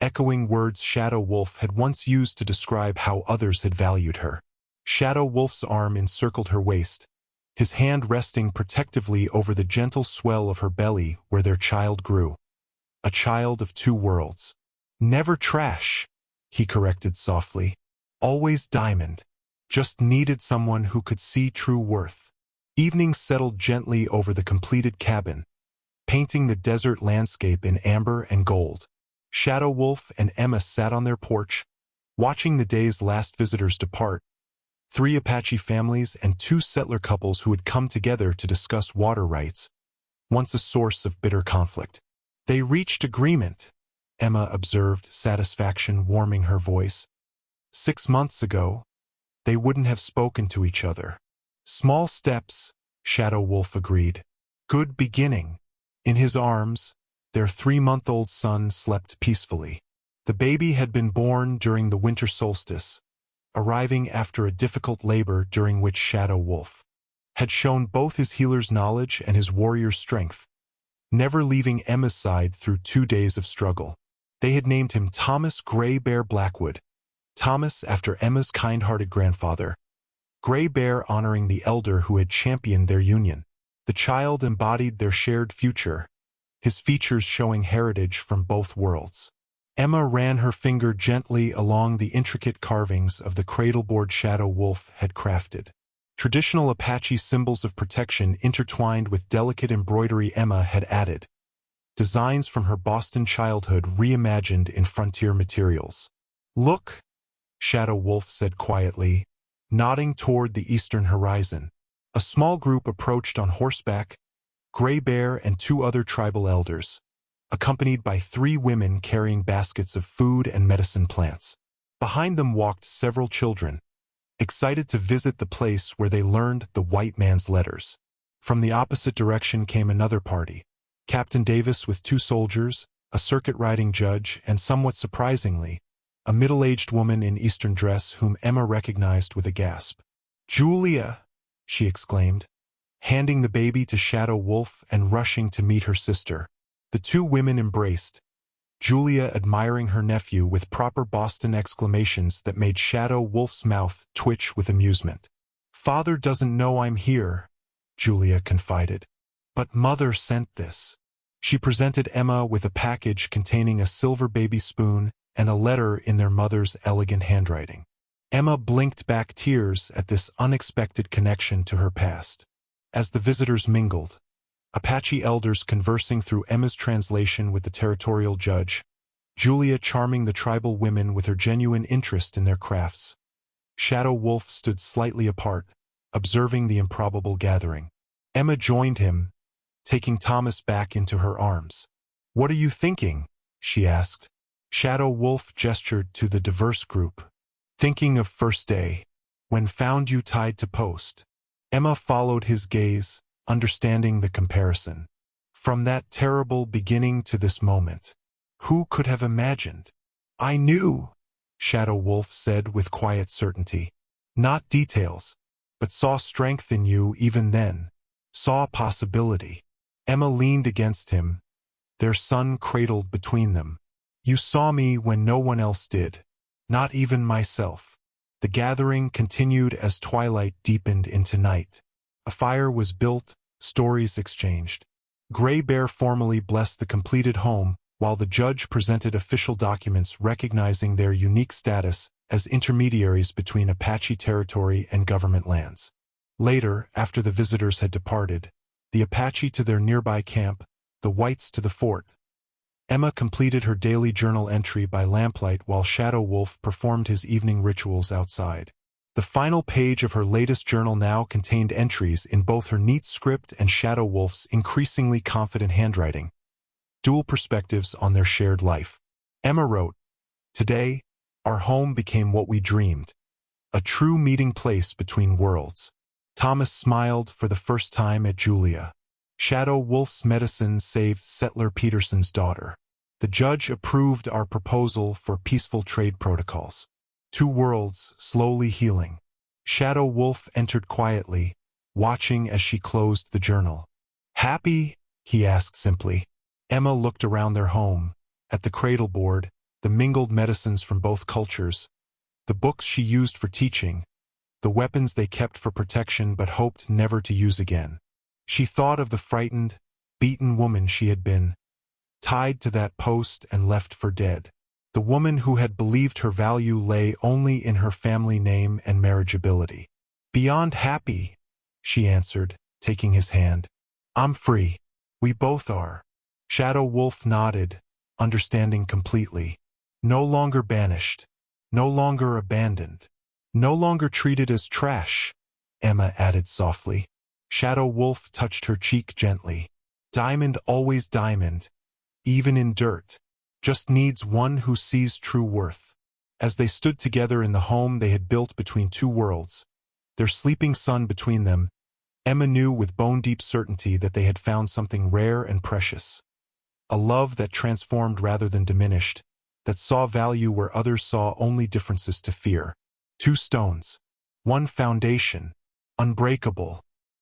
echoing words Shadow Wolf had once used to describe how others had valued her. Shadow Wolf's arm encircled her waist, his hand resting protectively over the gentle swell of her belly where their child grew. A child of two worlds. Never trash, he corrected softly. Always diamond. Just needed someone who could see true worth. Evening settled gently over the completed cabin, painting the desert landscape in amber and gold. Shadow Wolf and Emma sat on their porch, watching the day's last visitors depart. 3 Apache families and 2 settler couples who had come together to discuss water rights, once a source of bitter conflict. They reached agreement, Emma observed, satisfaction warming her voice. 6 months ago, they wouldn't have spoken to each other. Small steps, Shadow Wolf agreed. Good beginning. In his arms, their 3-month-old son slept peacefully. The baby had been born during the winter solstice, arriving after a difficult labor during which Shadow Wolf had shown both his healer's knowledge and his warrior's strength, never leaving Emma's side through 2 days of struggle. They had named him Thomas Gray Bear Blackwood, Thomas after Emma's kind-hearted grandfather, Gray Bear honoring the elder who had championed their union. The child embodied their shared future, his features showing heritage from both worlds. Emma ran her finger gently along the intricate carvings of the cradleboard Shadow Wolf had crafted. Traditional Apache symbols of protection intertwined with delicate embroidery Emma had added, designs from her Boston childhood reimagined in frontier materials. Look, Shadow Wolf said quietly, nodding toward the eastern horizon. A small group approached on horseback, Gray Bear and 2 other tribal elders, accompanied by 3 women carrying baskets of food and medicine plants. Behind them walked several children, excited to visit the place where they learned the white man's letters. From the opposite direction came another party, Captain Davis with 2 soldiers, a circuit-riding judge, and somewhat surprisingly, a middle-aged woman in Eastern dress whom Emma recognized with a gasp. Julia, she exclaimed, handing the baby to Shadow Wolf and rushing to meet her sister. The 2 women embraced, Julia admiring her nephew with proper Boston exclamations that made Shadow Wolf's mouth twitch with amusement. Father doesn't know I'm here, Julia confided. But Mother sent this. She presented Emma with a package containing a silver baby spoon and a letter in their mother's elegant handwriting. Emma blinked back tears at this unexpected connection to her past. As the visitors mingled, Apache elders conversing through Emma's translation with the territorial judge, Julia charming the tribal women with her genuine interest in their crafts. Shadow Wolf stood slightly apart, observing the improbable gathering. Emma joined him, taking Thomas back into her arms. What are you thinking? She asked. Shadow Wolf gestured to the diverse group. Thinking of first day, when found you tied to post. Emma followed his gaze, understanding the comparison. From that terrible beginning to this moment. Who could have imagined? I knew, Shadow Wolf said with quiet certainty. Not details, but saw strength in you even then. Saw a possibility. Emma leaned against him, their son cradled between them. You saw me when no one else did, not even myself. The gathering continued as twilight deepened into night. A fire was built, stories exchanged. Gray Bear formally blessed the completed home, while the judge presented official documents recognizing their unique status as intermediaries between Apache territory and government lands. Later, after the visitors had departed, the Apache to their nearby camp, the whites to the fort, Emma completed her daily journal entry by lamplight while Shadow Wolf performed his evening rituals outside. The final page of her latest journal now contained entries in both her neat script and Shadow Wolf's increasingly confident handwriting, dual perspectives on their shared life. Emma wrote, "Today, our home became what we dreamed, a true meeting place between worlds." Thomas smiled for the first time at Julia. Shadow Wolf's medicine saved Settler Peterson's daughter. The judge approved our proposal for peaceful trade protocols. Two worlds slowly healing. Shadow Wolf entered quietly, watching as she closed the journal. "Happy?" he asked simply. Emma looked around their home, at the cradle board, the mingled medicines from both cultures, the books she used for teaching, the weapons they kept for protection but hoped never to use again. She thought of the frightened, beaten woman she had been, tied to that post and left for dead. The woman who had believed her value lay only in her family name and marriageability. "Beyond happy," she answered, taking his hand. "I'm free. We both are." Shadow Wolf nodded, understanding completely. No longer banished. No longer abandoned. No longer treated as trash, Emma added softly. Shadow Wolf touched her cheek gently. "Diamond always diamond, even in dirt. Just needs one who sees true worth." As they stood together in the home they had built between two worlds, their sleeping son between them, Emma knew with bone-deep certainty that they had found something rare and precious. A love that transformed rather than diminished, that saw value where others saw only differences to fear. Two stones. One foundation, unbreakable,